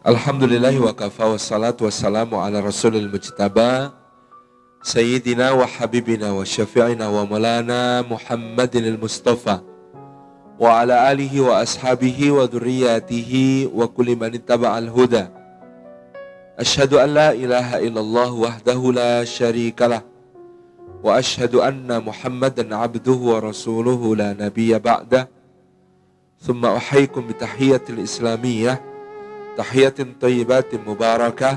Alhamdulillahi wa kafa wassalatu wassalamu ala rasulil mujtaba Sayyidina wa habibina wa syafi'ina wa malana Muhammadin al-Mustafa wa ala alihi wa ashabihi wa dhurriyatihi wa kulli man ittaba'al huda. Asyhadu an la ilaha illallah wahdahu la syarikalah wa asyhadu anna Muhammadan abduhu wa rasuluhu la nabiyya ba'dah. Thumma uhayyikum bi tahiyyatil islamiyah, tahiyatin thayyibatin mubarakah,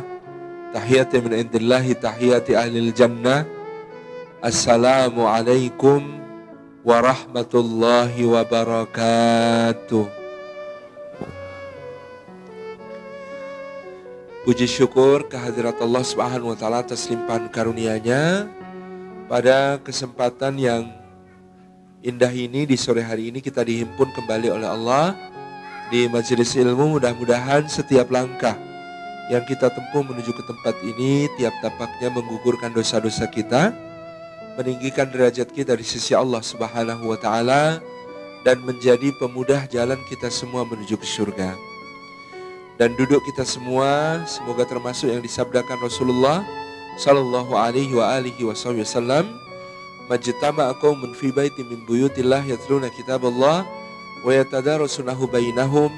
tahiyatin min indillahi, tahiyati ahlil jannah. Assalamu alaikum warahmatullahi wabarakatuh. Puji syukur kehadirat Allah Subhanahu wa taala atas limpahan karunia-Nya. Pada kesempatan yang indah ini, di sore hari ini kita dihimpun kembali oleh Allah di majelis ilmu. Mudah-mudahan setiap langkah yang kita tempuh menuju ke tempat ini tiap tapaknya menggugurkan dosa-dosa kita, meninggikan derajat kita di sisi Allah Subhanahu wa taala, dan menjadi pemudah jalan kita semua menuju ke surga. Dan duduk kita semua semoga termasuk yang disabdakan Rasulullah sallallahu alaihi wa alihi wasallam, majtama'a qaumun fi baitin min buyutillah yatluna kitaballah wa yatadarasunahu bainahum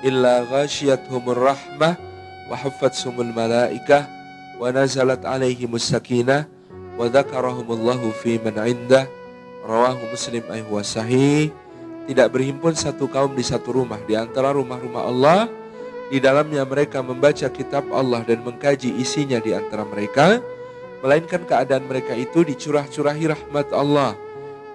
illa ghashiyatuhumur rahmah wa haffathumul malaikah wa nazalat alaihimus sakinah wa dzakarahumullahu fi man 'indah. Rawahu Muslim wa sahih. Tidak berhimpun satu kaum di satu rumah di antara rumah-rumah Allah, di dalamnya mereka membaca kitab Allah dan mengkaji isinya di antara mereka, melainkan keadaan mereka itu dicurah-curahi rahmat Allah,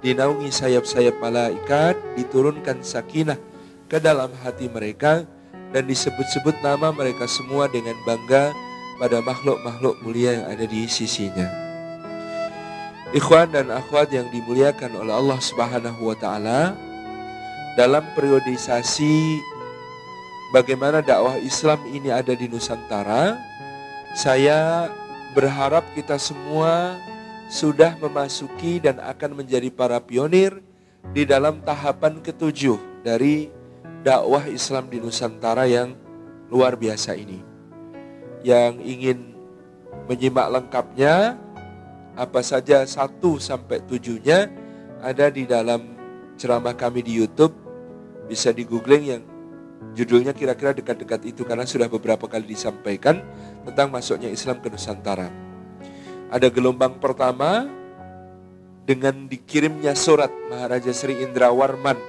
dinaungi sayap-sayap malaikat, diturunkan sakinah ke dalam hati mereka, dan disebut-sebut nama mereka semua dengan bangga pada makhluk-makhluk mulia yang ada di sisinya. Ikhwan dan akhwat yang dimuliakan oleh Allah Subhanahu wa taala, dalam periodisasi bagaimana dakwah Islam ini ada di Nusantara, saya berharap kita semua sudah memasuki dan akan menjadi para pionir di dalam tahapan ke-7 dari dakwah Islam di Nusantara yang luar biasa ini. Yang ingin menyimak lengkapnya, apa saja 1 sampai 7-nya ada di dalam ceramah kami di YouTube. Bisa di googling, yang judulnya kira-kira dekat-dekat itu karena sudah beberapa kali disampaikan tentang masuknya Islam ke Nusantara. Ada gelombang pertama dengan dikirimnya surat Maharaja Sri Indrawarman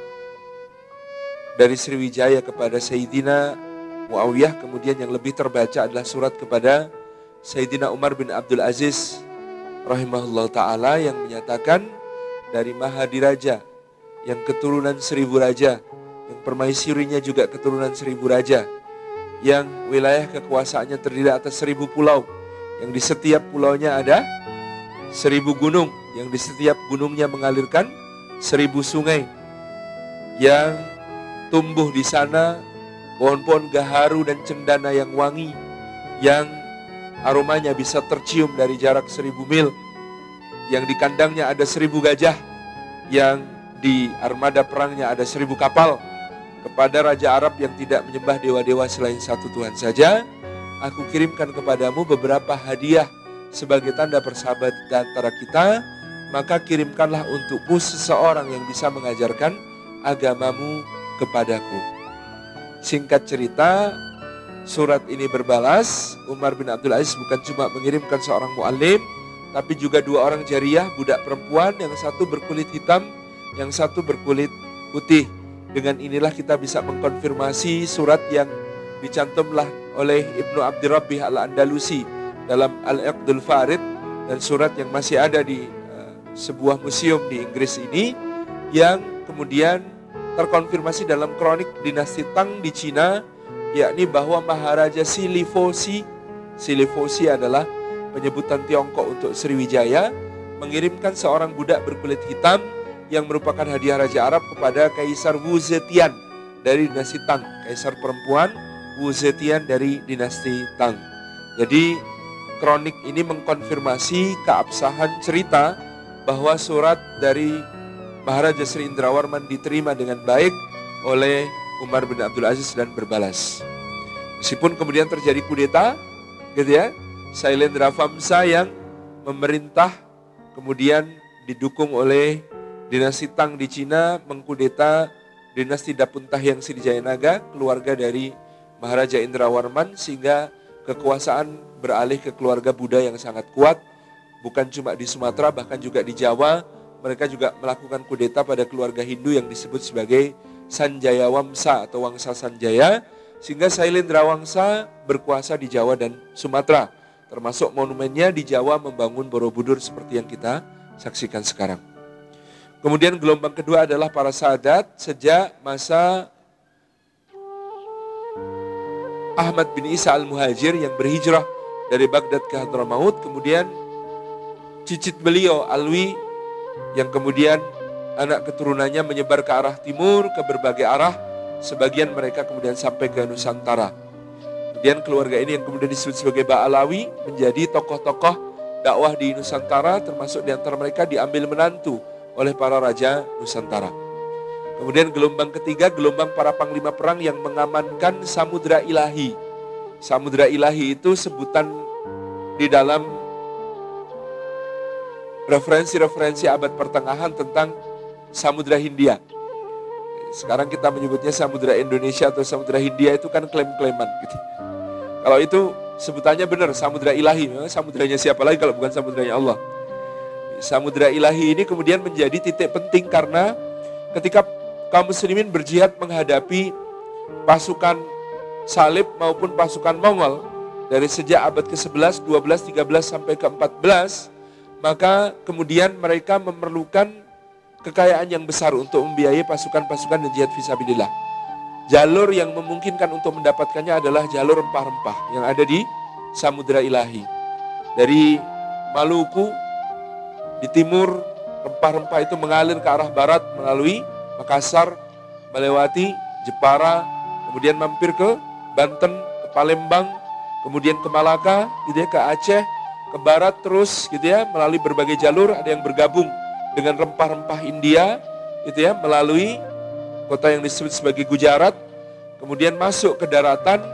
dari Sriwijaya kepada Sayyidina Muawiyah. Kemudian yang lebih terbaca adalah surat kepada Sayyidina Umar bin Abdul Aziz rahimahullah ta'ala, yang menyatakan dari Mahadiraja yang keturunan 1000 raja, yang permaisurinya juga keturunan 1000 raja, yang wilayah kekuasaannya terdiri atas 1000 pulau, yang di setiap pulaunya ada 1000 gunung, yang di setiap gunungnya mengalirkan 1000 sungai, yang tumbuh di sana pohon-pohon gaharu dan cendana yang wangi, yang aromanya bisa tercium dari jarak 1000 mil, yang di kandangnya ada 1000 gajah, yang di armada perangnya ada 1000 kapal. Kepada Raja Arab yang tidak menyembah dewa-dewa selain satu Tuhan saja, aku kirimkan kepadamu beberapa hadiah sebagai tanda persahabatan antara kita, maka kirimkanlah untukku seseorang yang bisa mengajarkan agamamu kepadaku. Singkat cerita, surat ini berbalas, Umar bin Abdul Aziz bukan cuma mengirimkan seorang mu'alim, tapi juga 2 orang jariyah, budak perempuan, yang satu berkulit hitam, yang satu berkulit putih. Dengan inilah kita bisa mengkonfirmasi surat yang dicantumlah oleh Ibnu Abdirrabbih Al-Andalusi dalam Al-Iqdul Farid, dan surat yang masih ada di sebuah museum di Inggris ini, yang kemudian terkonfirmasi dalam kronik dinasti Tang di Cina, yakni bahwa Maharaja Silifosi adalah penyebutan Tiongkok untuk Sriwijaya, mengirimkan seorang budak berkulit hitam yang merupakan hadiah Raja Arab kepada Kaisar Wu Zetian dari dinasti Tang, kaisar perempuan Wu Zetian dari dinasti Tang. Jadi kronik ini mengkonfirmasi keabsahan cerita bahwa surat dari Maharaja Sri Indrawarman diterima dengan baik oleh Umar bin Abdul Aziz dan berbalas. Meskipun kemudian terjadi kudeta, gitu ya, Sailendra Vamsa yang memerintah kemudian didukung oleh dinasti Tang di Cina mengkudeta dinasti Dapuntahyang Sriwijayanaga, keluarga dari Maharaja Indrawarman, sehingga kekuasaan beralih ke keluarga Buddha yang sangat kuat, bukan cuma di Sumatera, bahkan juga di Jawa. Mereka juga melakukan kudeta pada keluarga Hindu yang disebut sebagai Sanjaya Wamsa atau Wangsa Sanjaya, sehingga Sailendra Wangsa berkuasa di Jawa dan Sumatera. Termasuk monumennya di Jawa membangun Borobudur seperti yang kita saksikan sekarang. Kemudian gelombang kedua adalah para sahadat sejak masa Ahmad bin Isa al-Muhajir yang berhijrah dari Baghdad ke Hadramaut. Kemudian cicit beliau Alwi yang kemudian anak keturunannya menyebar ke arah timur, ke berbagai arah. Sebagian mereka kemudian sampai ke Nusantara. Kemudian keluarga ini yang kemudian disebut sebagai Ba'alawi menjadi tokoh-tokoh dakwah di Nusantara, termasuk di antara mereka diambil menantu oleh para raja Nusantara. Kemudian gelombang ketiga, gelombang para panglima perang yang mengamankan Samudra Ilahi. Samudra Ilahi itu sebutan di dalam referensi-referensi abad pertengahan tentang Samudra Hindia. Sekarang kita menyebutnya Samudra Indonesia atau Samudra Hindia, itu kan klaim-klaiman gitu. Kalau itu sebutannya benar, Samudra Ilahi. Samudranya siapa lagi kalau bukan samudranya Allah. Samudra Ilahi ini kemudian menjadi titik penting karena ketika kaum muslimin berjihad menghadapi pasukan salib maupun pasukan Mongol dari sejak abad ke-11, 12, 13 sampai ke-14, maka kemudian mereka memerlukan kekayaan yang besar untuk membiayai pasukan-pasukan dan jihad fisabilillah. Jalur yang memungkinkan untuk mendapatkannya adalah jalur rempah-rempah yang ada di Samudra Ilahi. Dari Maluku di timur, rempah-rempah itu mengalir ke arah barat melalui Makassar, melewati Jepara, kemudian mampir ke Banten, ke Palembang, kemudian ke Malaka, gitu ya, ke Aceh, ke barat terus gitu ya, melalui berbagai jalur. Ada yang bergabung dengan rempah-rempah India gitu ya, melalui kota yang disebut sebagai Gujarat, kemudian masuk ke daratan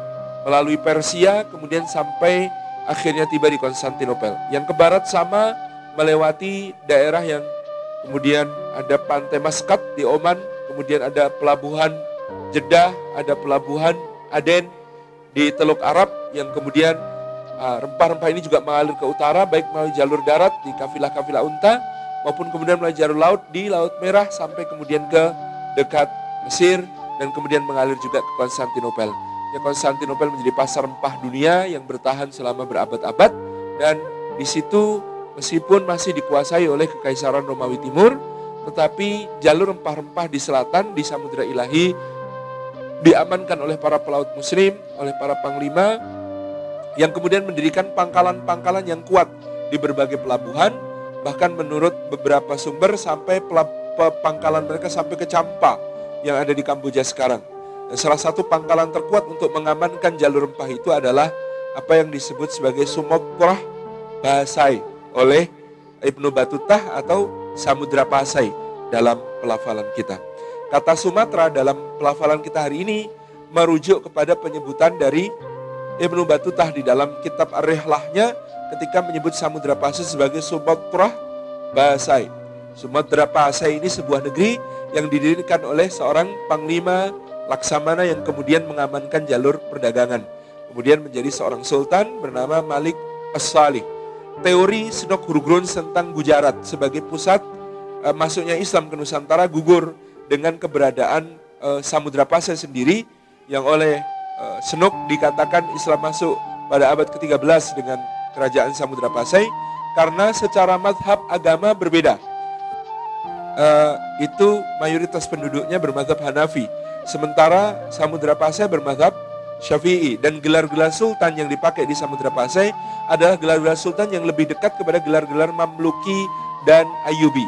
melalui Persia, kemudian sampai akhirnya tiba di Konstantinopel. Yang ke barat sama melewati daerah yang kemudian ada pantai Maskat di Oman, kemudian ada pelabuhan Jeddah, ada pelabuhan Aden di Teluk Arab, yang kemudian rempah-rempah ini juga mengalir ke utara, baik melalui jalur darat di kafilah-kafilah unta, maupun kemudian melalui jalur laut di Laut Merah sampai kemudian ke dekat Mesir, dan kemudian mengalir juga ke Konstantinopel. Ya, Konstantinopel menjadi pasar rempah dunia yang bertahan selama berabad-abad, dan di situ meskipun masih dikuasai oleh Kekaisaran Romawi Timur, tetapi jalur rempah-rempah di selatan, di Samudra Ilahi, diamankan oleh para pelaut muslim, oleh para panglima, yang kemudian mendirikan pangkalan-pangkalan yang kuat di berbagai pelabuhan. Bahkan menurut beberapa sumber sampai pangkalan mereka sampai ke Champa yang ada di Kamboja sekarang. Dan salah satu pangkalan terkuat untuk mengamankan jalur rempah itu adalah apa yang disebut sebagai Sumokrah Bahasai oleh Ibnu Batutah atau Samudra Pasai dalam pelafalan kita. Kata Sumatera dalam pelafalan kita hari ini merujuk kepada penyebutan dari Ibnu Batutah di dalam kitab Ar-Rihlahnya ketika menyebut Samudra Pasai sebagai Sumokrah Bahasai. Sumatera Pasai ini sebuah negeri yang didirikan oleh seorang panglima laksamana yang kemudian mengamankan jalur perdagangan. Kemudian menjadi seorang sultan bernama Malik As-Salih. Teori Senok Hurgrun tentang Gujarat sebagai pusat masuknya Islam ke Nusantara gugur dengan keberadaan Samudra Pasai sendiri, yang oleh Senok dikatakan Islam masuk pada abad ke-13 dengan kerajaan Samudra Pasai karena secara madhab agama berbeda. Itu mayoritas penduduknya bermadhab Hanafi, sementara Samudra Pasai bermadhab Syafi'i, dan gelar-gelar sultan yang dipakai di Samudra Pasai adalah gelar-gelar sultan yang lebih dekat kepada gelar-gelar Mamluki dan Ayyubi.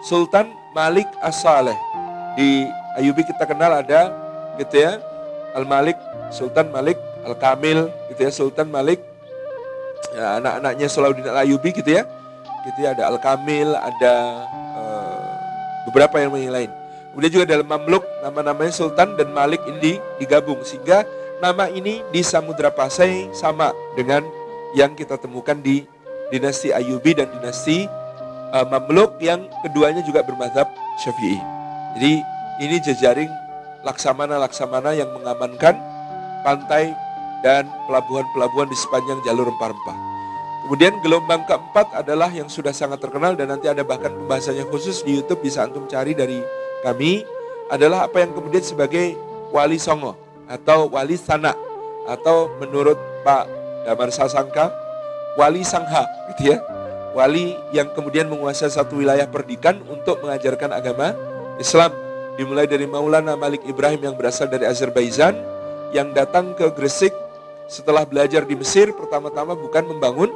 Sultan Malik As-Saleh, di Ayyubi kita kenal ada gitu ya, Al-Malik, Sultan Malik Al-Kamil gitu ya, Sultan Malik ya, anak-anaknya Salahuddin Al-Ayyubi gitu ya, ada Al-Kamil, ada beberapa yang lain. Kemudian juga dalam Mamluk nama-namanya Sultan dan Malik ini digabung, sehingga nama ini di Samudra Pasai sama dengan yang kita temukan di dinasti Ayyubi dan dinasti Mamluk yang keduanya juga bermadzhab Syafi'i. Jadi ini jejaring laksamana-laksamana yang mengamankan pantai dan pelabuhan-pelabuhan di sepanjang jalur rempah-rempah. Kemudian gelombang keempat adalah yang sudah sangat terkenal dan nanti ada bahkan pembahasannya khusus di YouTube, bisa antum cari dari kami, adalah apa yang kemudian sebagai Wali Songo atau Wali Sana, atau menurut Pak Damar Sasangka Wali Sangha gitu ya. Wali yang kemudian menguasai satu wilayah perdikan untuk mengajarkan agama Islam. Dimulai dari Maulana Malik Ibrahim yang berasal dari Azerbaijan, yang datang ke Gresik setelah belajar di Mesir. Pertama-tama bukan membangun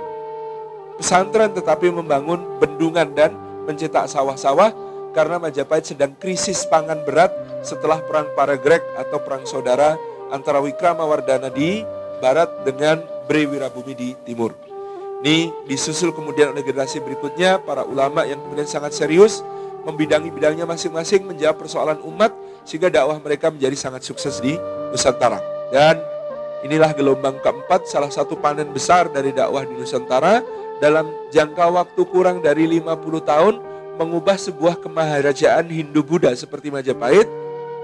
pesantren tetapi membangun bendungan dan mencetak sawah-sawah, karena Majapahit sedang krisis pangan berat setelah perang Paragreg atau perang saudara antara Wikramawardhana di barat dengan Bre Wirabumi di timur. Ini disusul kemudian oleh generasi berikutnya, para ulama yang kemudian sangat serius membidangi bidangnya masing-masing, menjawab persoalan umat, sehingga dakwah mereka menjadi sangat sukses di Nusantara. Dan inilah gelombang keempat, salah satu panen besar dari dakwah di Nusantara. Dalam jangka waktu kurang dari 50 tahun, mengubah sebuah kemaharajaan Hindu-Buddha seperti Majapahit,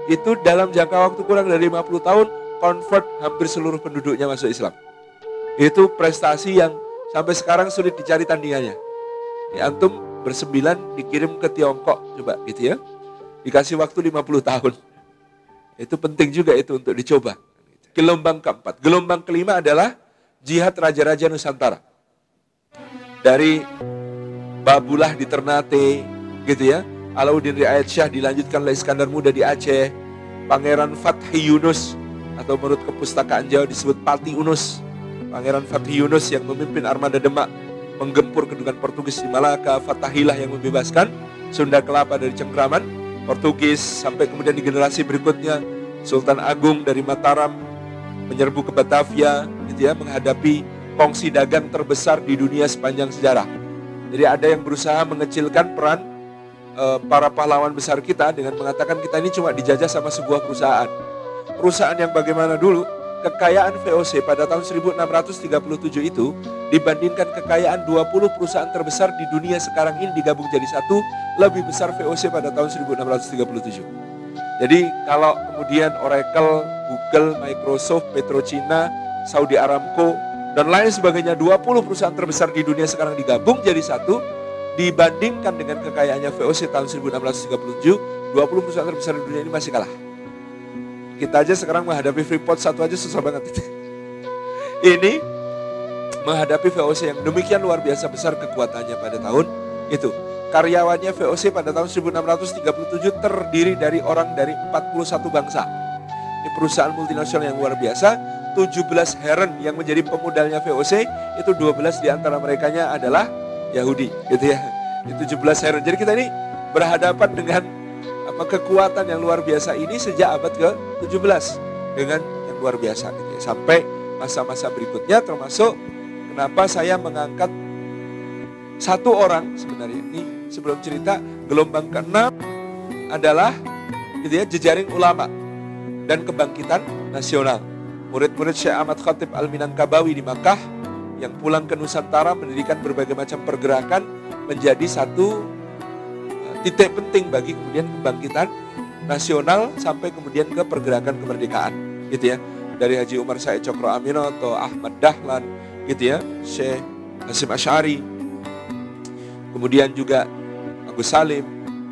itu dalam jangka waktu kurang dari 50 tahun, convert hampir seluruh penduduknya masuk Islam. Itu prestasi yang sampai sekarang sulit dicari tandingannya. Antum bersembilan dikirim ke Tiongkok, coba gitu ya. Dikasih waktu 50 tahun. Itu penting juga itu untuk dicoba. Gelombang keempat. Gelombang kelima adalah jihad raja-raja Nusantara. Dari Babullah di Ternate, gitu ya. Alauddin Riayat Shah dilanjutkan oleh Iskandar Muda di Aceh. Pangeran Fathi Yunus, atau menurut kepustakaan Jawa disebut Pati Unus. Pangeran Fathi Yunus yang memimpin armada Demak menggempur kedudukan Portugis di Malaka. Fatahillah yang membebaskan Sunda Kelapa dari cengkraman Portugis. Sampai kemudian di generasi berikutnya Sultan Agung dari Mataram menyerbu ke Batavia, gitu ya, menghadapi kongsi dagang terbesar di dunia sepanjang sejarah. Jadi ada yang berusaha mengecilkan peran para pahlawan besar kita dengan mengatakan kita ini cuma dijajah sama sebuah perusahaan. Perusahaan yang bagaimana dulu, kekayaan VOC pada tahun 1637 itu dibandingkan kekayaan 20 perusahaan terbesar di dunia sekarang ini digabung jadi satu, lebih besar VOC pada tahun 1637. Jadi kalau kemudian Oracle, Google, Microsoft, Petrochina, Saudi Aramco, dan lain sebagainya, 20 perusahaan terbesar di dunia sekarang digabung jadi satu, dibandingkan dengan kekayaannya VOC tahun 1637, 20 perusahaan terbesar di dunia ini masih kalah. Kita aja sekarang menghadapi Freeport satu aja susah banget. Ini menghadapi VOC yang demikian luar biasa besar kekuatannya pada tahun itu. Karyawannya VOC pada tahun 1637 terdiri dari orang dari 41 bangsa. Ini perusahaan multinasional yang luar biasa. 17 heren yang menjadi pemodalnya VOC, itu 12 diantara merekanya adalah Yahudi, gitu ya. Itu 17 heren. Jadi kita ini berhadapan dengan kekuatan yang luar biasa ini sejak abad ke-17 dengan yang luar biasa, gitu ya. Sampai masa-masa berikutnya, termasuk kenapa saya mengangkat satu orang sebenarnya. Ini sebelum cerita, gelombang ke-6 adalah gitu ya, jejaring ulama dan kebangkitan nasional. Murid-murid Syekh Ahmad Khatib Al-Minangkabawi di Makkah yang pulang ke Nusantara mendirikan berbagai macam pergerakan menjadi satu titik penting bagi kemudian kebangkitan nasional sampai kemudian ke pergerakan kemerdekaan, gitu ya. Dari Haji Umar Said Cokro Aminoto, Ahmad Dahlan, gitu ya, Syekh Hasyim Asy'ari, kemudian juga Agus Salim,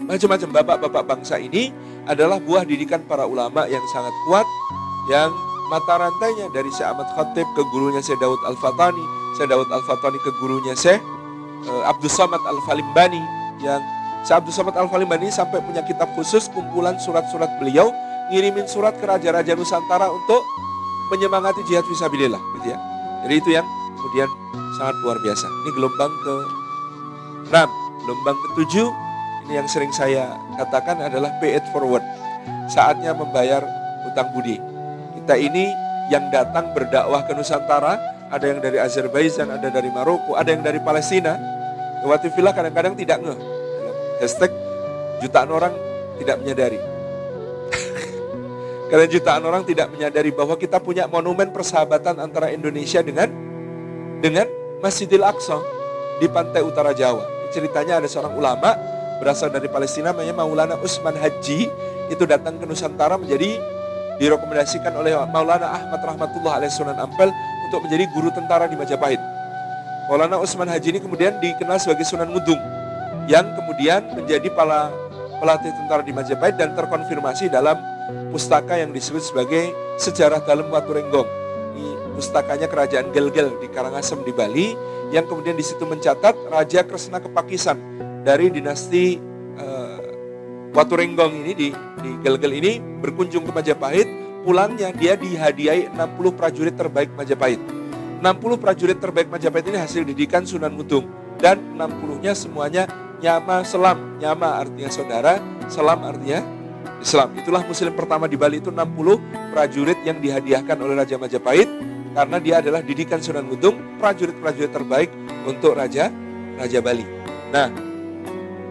macam-macam bapak-bapak bangsa ini adalah buah didikan para ulama yang sangat kuat, yang mata rantainya dari Syekh Ahmad Khatib ke gurunya Syekh Daud Al-Fatani, Syekh Daud Al-Fatani ke gurunya Syekh Abdus Samad Al-Falimbani, yang Syekh Abdus Samad Al-Falimbani sampai punya kitab khusus kumpulan surat-surat beliau, ngirimin surat ke raja-raja Nusantara untuk menyemangati jihad fisabilillah, gitu ya. Jadi itu yang kemudian sangat luar biasa. Ini gelombang ke-6. Gelombang ke-7 ini yang sering saya katakan adalah pay it forward. Saatnya membayar hutang budi. Kita ini yang datang berdakwah ke Nusantara, ada yang dari Azerbaijan, ada dari Maroko, ada yang dari Palestina. Watifillah kadang-kadang tidak ngeh. Hashtag jutaan orang tidak menyadari. Karena jutaan orang tidak menyadari bahwa kita punya monumen persahabatan antara Indonesia dengan Masjidil Aqsa di pantai utara Jawa. Ceritanya ada seorang ulama berasal dari Palestina namanya Maulana Usman Haji, itu datang ke Nusantara direkomendasikan oleh Maulana Ahmad Rahmatullah alaih Sunan Ampel untuk menjadi guru tentara di Majapahit. Maulana Usman Haji ini kemudian dikenal sebagai Sunan Ngudung yang kemudian menjadi pelatih tentara di Majapahit dan terkonfirmasi dalam pustaka yang disebut sebagai Sejarah Dalem Waturenggong. Ini pustakanya Kerajaan Gelgel di Karangasem di Bali, yang kemudian di situ mencatat Raja Kresna Kepakisan dari dinasti Waturenggong ini di Gelgel ini berkunjung ke Majapahit. Pulangnya dia dihadiahi 60 prajurit terbaik Majapahit. 60 prajurit terbaik Majapahit ini hasil didikan Sunan Ngudung, dan 60-nya semuanya nyama selam. Nyama artinya saudara, selam artinya Islam. Itulah muslim pertama di Bali, itu 60 prajurit yang dihadiahkan oleh Raja Majapahit karena dia adalah didikan Sunan Ngudung, prajurit-prajurit terbaik untuk Raja Bali. Nah,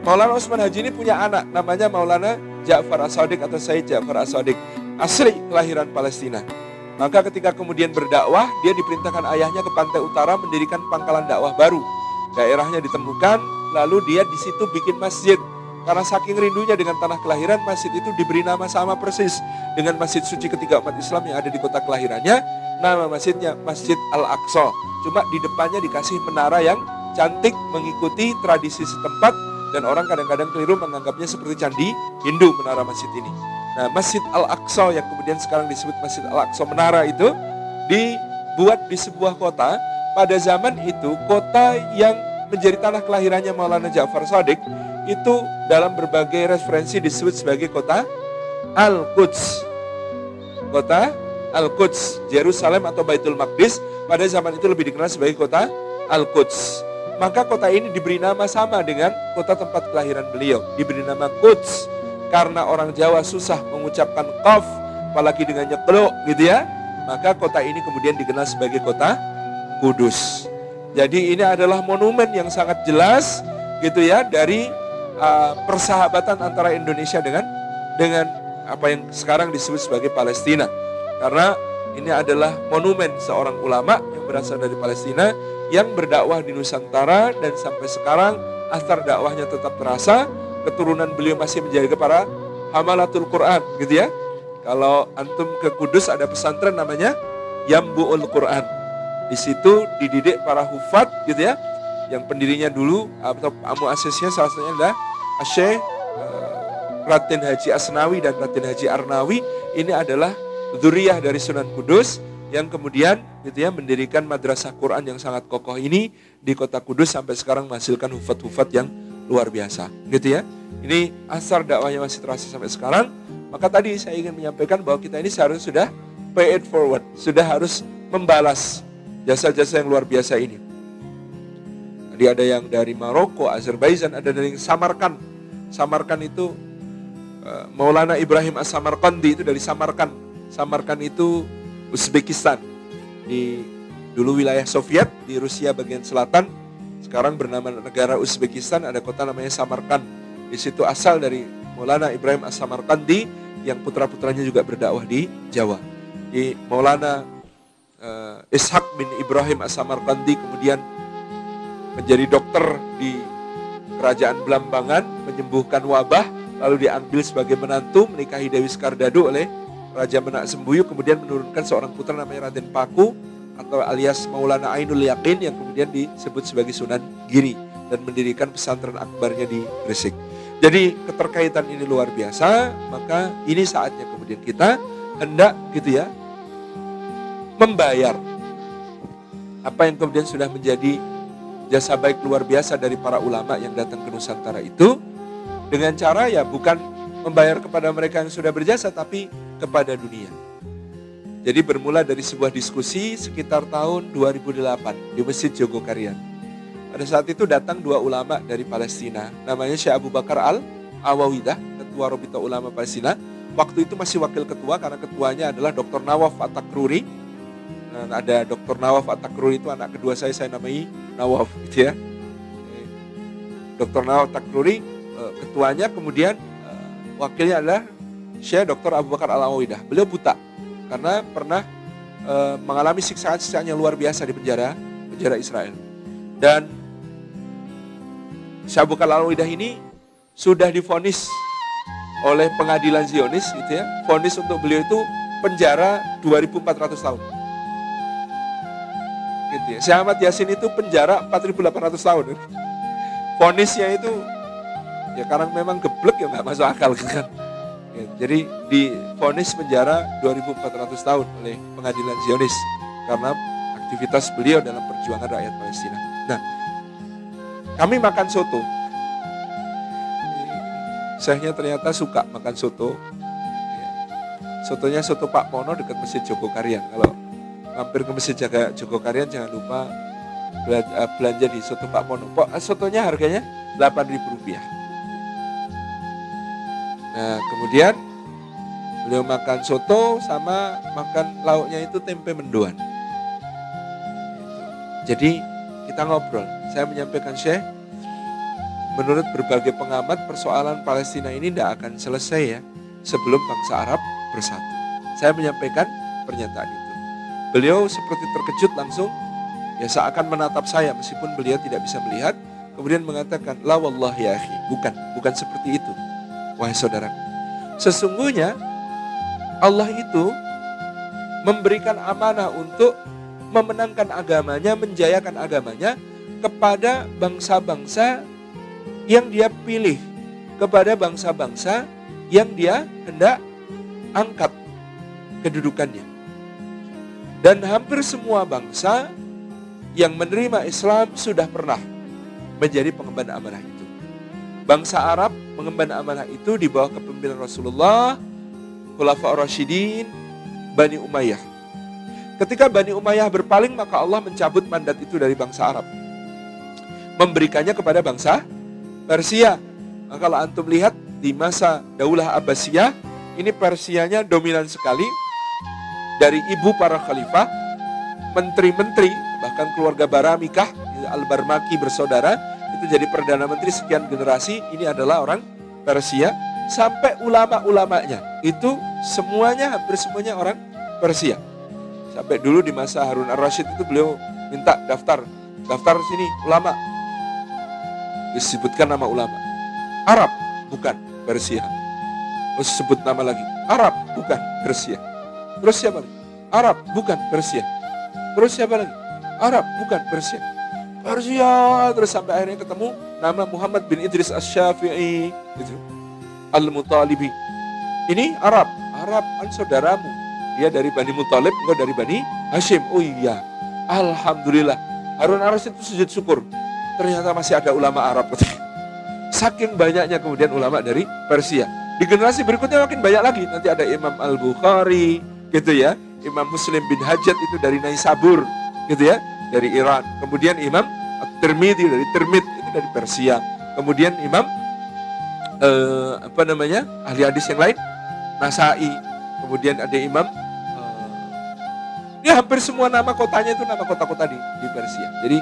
Maulana Usman Haji ini punya anak namanya Maulana Ja'far As-Shadiq atau Said Ja'far As-Shadiq, asli kelahiran Palestina. Maka ketika kemudian berdakwah, dia diperintahkan ayahnya ke pantai utara mendirikan pangkalan dakwah baru. Daerahnya ditemukan, lalu dia di situ bikin masjid. Karena saking rindunya dengan tanah kelahiran, masjid itu diberi nama sama persis dengan masjid suci ketiga umat Islam yang ada di kota kelahirannya. Nama masjidnya Masjid Al-Aqsa. Cuma di depannya dikasih menara yang cantik mengikuti tradisi setempat, dan orang kadang-kadang keliru menganggapnya seperti candi Hindu menara masjid ini. Nah, Masjid Al-Aqsa yang kemudian sekarang disebut Masjid Al-Aqsa Menara itu dibuat di sebuah kota. Pada zaman itu, kota yang menjadi tanah kelahirannya Maulana Ja'far Shadiq itu dalam berbagai referensi disebut sebagai kota Al-Quds. Kota Al-Quds, Yerusalem atau Baitul Maqdis pada zaman itu lebih dikenal sebagai kota Al-Quds. Maka kota ini diberi nama sama dengan kota tempat kelahiran beliau, diberi nama Quds. Karena orang Jawa susah mengucapkan qaf, apalagi dengan nyekluk gitu ya, maka kota ini kemudian dikenal sebagai kota Kudus. Jadi ini adalah monumen yang sangat jelas gitu ya dari persahabatan antara Indonesia dengan apa yang sekarang disebut sebagai Palestina. Karena ini adalah monumen seorang ulama yang berasal dari Palestina yang berdakwah di Nusantara, dan sampai sekarang asar dakwahnya tetap terasa. Keturunan beliau masih menjadi para hamalatul Quran gitu ya. Kalau antum ke Kudus ada pesantren namanya Yambu'ul Quran. Di situ dididik para hufad gitu ya. Yang pendirinya dulu atau muassisnya salah satunya adalah Syekh Raden Haji Asnawi dan Raden Haji Arnawi. Ini adalah dzurriyyah dari Sunan Kudus yang kemudian gitu ya mendirikan madrasah Quran yang sangat kokoh ini di kota Kudus, sampai sekarang menghasilkan hufad-hufad yang luar biasa gitu ya. Ini asar dakwahnya masih terasa sampai sekarang. Maka tadi saya ingin menyampaikan bahwa kita ini seharusnya sudah pay it forward, sudah harus membalas jasa-jasa yang luar biasa ini. Tadi ada yang dari Maroko, Azerbaijan, ada dari Samarkand. Samarkand itu Maulana Ibrahim As-Samarkandi itu dari Samarkand. Samarkand itu Uzbekistan, di dulu wilayah Soviet di Rusia bagian selatan. Sekarang bernama negara Uzbekistan, ada kota namanya Samarkand. Di situ asal dari Maulana Ibrahim As-Samarkandi yang putra-putranya juga berdakwah di Jawa. Di Maulana Ishaq bin Ibrahim As-Samarkandi kemudian menjadi dokter di kerajaan Belambangan, menyembuhkan wabah, lalu diambil sebagai menantu, menikahi Dewi Skardado oleh Raja Menak Sembuyu, kemudian menurunkan seorang putra namanya Raden Paku atau alias Maulana Ainul Yakin yang kemudian disebut sebagai Sunan Giri dan mendirikan pesantren akbarnya di Gresik. Jadi keterkaitan ini luar biasa, maka ini saatnya kemudian kita hendak gitu ya membayar apa yang kemudian sudah menjadi jasa baik luar biasa dari para ulama yang datang ke Nusantara itu, dengan cara ya bukan membayar kepada mereka yang sudah berjasa, tapi kepada dunia. Jadi bermula dari sebuah diskusi sekitar tahun 2008 di Masjid Jogokarian. Pada saat itu datang dua ulama dari Palestina, namanya Syekh Abu Bakar Al-Awawidah, ketua Rabita Ulama Palestina. Waktu itu masih wakil ketua karena ketuanya adalah Dr. Nawaf At-Takruri. Dan ada Dr. Nawaf At-Takruri itu anak kedua saya namai Nawaf gitu ya. Dr. Nawaf At-Takruri ketuanya, kemudian wakilnya adalah Syekh Dr. Abu Bakar Al-Awidah. Beliau buta karena pernah mengalami siksaan-siksaan yang luar biasa di penjara Israel. Dan Syekh Abu Bakar Al-Awidah ini sudah divonis oleh pengadilan Zionis gitu ya. Vonis untuk beliau itu penjara 2.400 tahun. Gitu ya. Syekh Ahmad Yasin itu penjara 4.800 tahun. Vonisnya itu ya karena memang geblek ya nggak masuk akal kan. Ya, jadi divonis penjara 2.400 tahun oleh pengadilan Zionis karena aktivitas beliau dalam perjuangan rakyat Palestina. Nah, kami makan soto. Syekhnya ternyata suka makan soto. Ya. Sotonya soto Pak Mono dekat Masjid Jogokarian. Kalau mampir ke Masjid Jogokarian jangan lupa belanja di soto Pak Mono. Sotonya harganya Rp8.000. Nah, kemudian beliau makan soto sama makan lauknya itu tempe mendoan. Jadi kita ngobrol. Saya menyampaikan, Syekh, menurut berbagai pengamat persoalan Palestina ini tidak akan selesai ya sebelum bangsa Arab bersatu. Saya menyampaikan pernyataan itu. Beliau seperti terkejut langsung, ya seakan menatap saya meskipun beliau tidak bisa melihat. Kemudian mengatakan, la wallahi ya akhi, bukan seperti itu. Wahai saudaraku, sesungguhnya Allah itu memberikan amanah untuk memenangkan agamanya, menjayakan agamanya kepada bangsa-bangsa yang dia pilih, kepada bangsa-bangsa yang dia hendak angkat kedudukannya. Dan hampir semua bangsa yang menerima Islam sudah pernah menjadi pengemban amanah itu. Bangsa Arab mengemban amanah itu di bawah kepemimpinan Rasulullah, Khulafaur Rasyidin, Bani Umayyah. Ketika Bani Umayyah berpaling, maka Allah mencabut mandat itu dari bangsa Arab, memberikannya kepada bangsa Persia. Nah, kalau antum lihat di masa Daulah Abbasiyah, ini Persianya dominan sekali. Dari ibu para khalifah, menteri-menteri, bahkan keluarga Baramikah, Al-Barmaki bersaudara, itu jadi Perdana Menteri sekian generasi, ini adalah orang Persia. Sampai ulama-ulamanya, itu semuanya, hampir semuanya orang Persia. Sampai dulu di masa Harun Ar-Rasyid itu beliau minta daftar sini ulama. Disebutkan nama ulama. Arab, bukan Persia. Terus sebut nama lagi. Arab, bukan Persia. Terus siapa lagi? Arab, bukan Persia. Terus siapa lagi? Arab, bukan Persia. Persia, terus sampai akhirnya ketemu nama Muhammad bin Idris Asy-Syafi'i, gitu. Al-Mutalibi. Ini Arab kan saudaramu. Dia dari Bani Muthalib, enggak dari Bani Hashim. Oh iya, alhamdulillah. Harun Ar-Rasyid itu sujud syukur. Ternyata masih ada ulama Arab. Saking banyaknya kemudian ulama dari Persia. Di generasi berikutnya makin banyak lagi. Nanti ada Imam Al-Bukhari, gitu ya. Imam Muslim bin Hajjaj itu dari Naisabur, gitu ya, dari Iran. Kemudian Imam At-Tirmidzi dari Tirmidz, itu dari Persia. Kemudian Imam ahli hadis yang lain, Nasai. Kemudian ada Imam ya hampir semua nama kotanya itu nama kota-kota di Persia. Jadi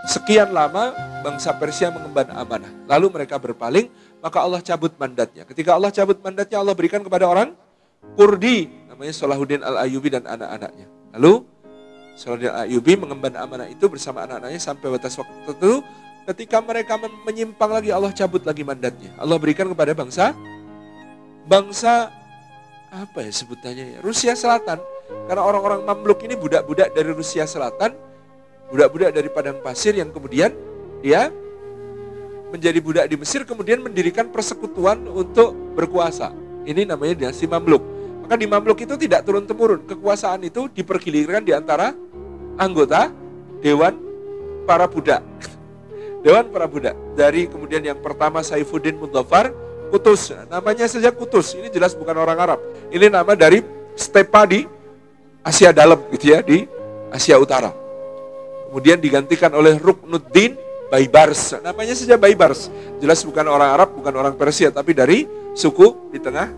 sekian lama bangsa Persia mengemban amanah. Lalu mereka berpaling, maka Allah cabut mandatnya. Ketika Allah cabut mandatnya, Allah berikan kepada orang Kurdi, namanya Salahuddin Al-Ayyubi dan anak-anaknya. Lalu Salahuddin Al-Ayyubi mengemban amanah itu bersama anak-anaknya sampai batas waktu tertentu. Ketika mereka menyimpang lagi, Allah cabut lagi mandatnya. Allah berikan kepada bangsa apa ya sebutannya ya? Rusia Selatan. Karena orang-orang Mamluk ini budak-budak dari Rusia Selatan, budak-budak dari padang pasir yang kemudian dia menjadi budak di Mesir, kemudian mendirikan persekutuan untuk berkuasa. Ini namanya dinasti Mamluk. Maka di Mamluk itu tidak turun-temurun. Kekuasaan itu dipergilirkan di antara anggota Dewan para budak. Dewan para budak. Dari kemudian yang pertama Saifuddin Mudzaffar, Kutus. Namanya saja Kutus. Ini jelas bukan orang Arab. Ini nama dari stepa di Asia Dalam, gitu ya, di Asia Utara. Kemudian digantikan oleh Ruknuddin Baibars. Namanya saja Baibars. Jelas bukan orang Arab, bukan orang Persia, tapi dari suku di tengah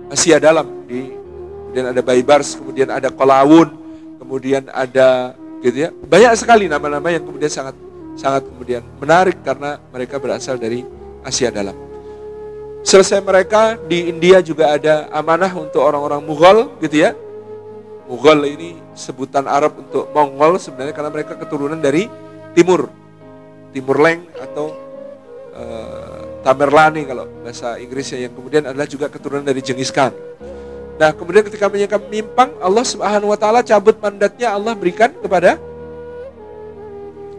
Asia Dalam. Kemudian ada Baibars, kemudian ada Qalawun, kemudian ada, gitu ya. Banyak sekali nama-nama yang kemudian sangat kemudian menarik karena mereka berasal dari Asia Dalam. Selesai mereka, di India juga ada amanah untuk orang-orang Mughal gitu ya. Mughal ini sebutan Arab untuk Mongol sebenarnya karena mereka keturunan dari timur. Timur Leng atau Tamerlane kalau bahasa Inggrisnya, yang kemudian adalah juga keturunan dari Genghis Khan. Nah, kemudian ketika mereka menyimpang, Allah Subhanahu wa taala cabut mandatnya, Allah berikan kepada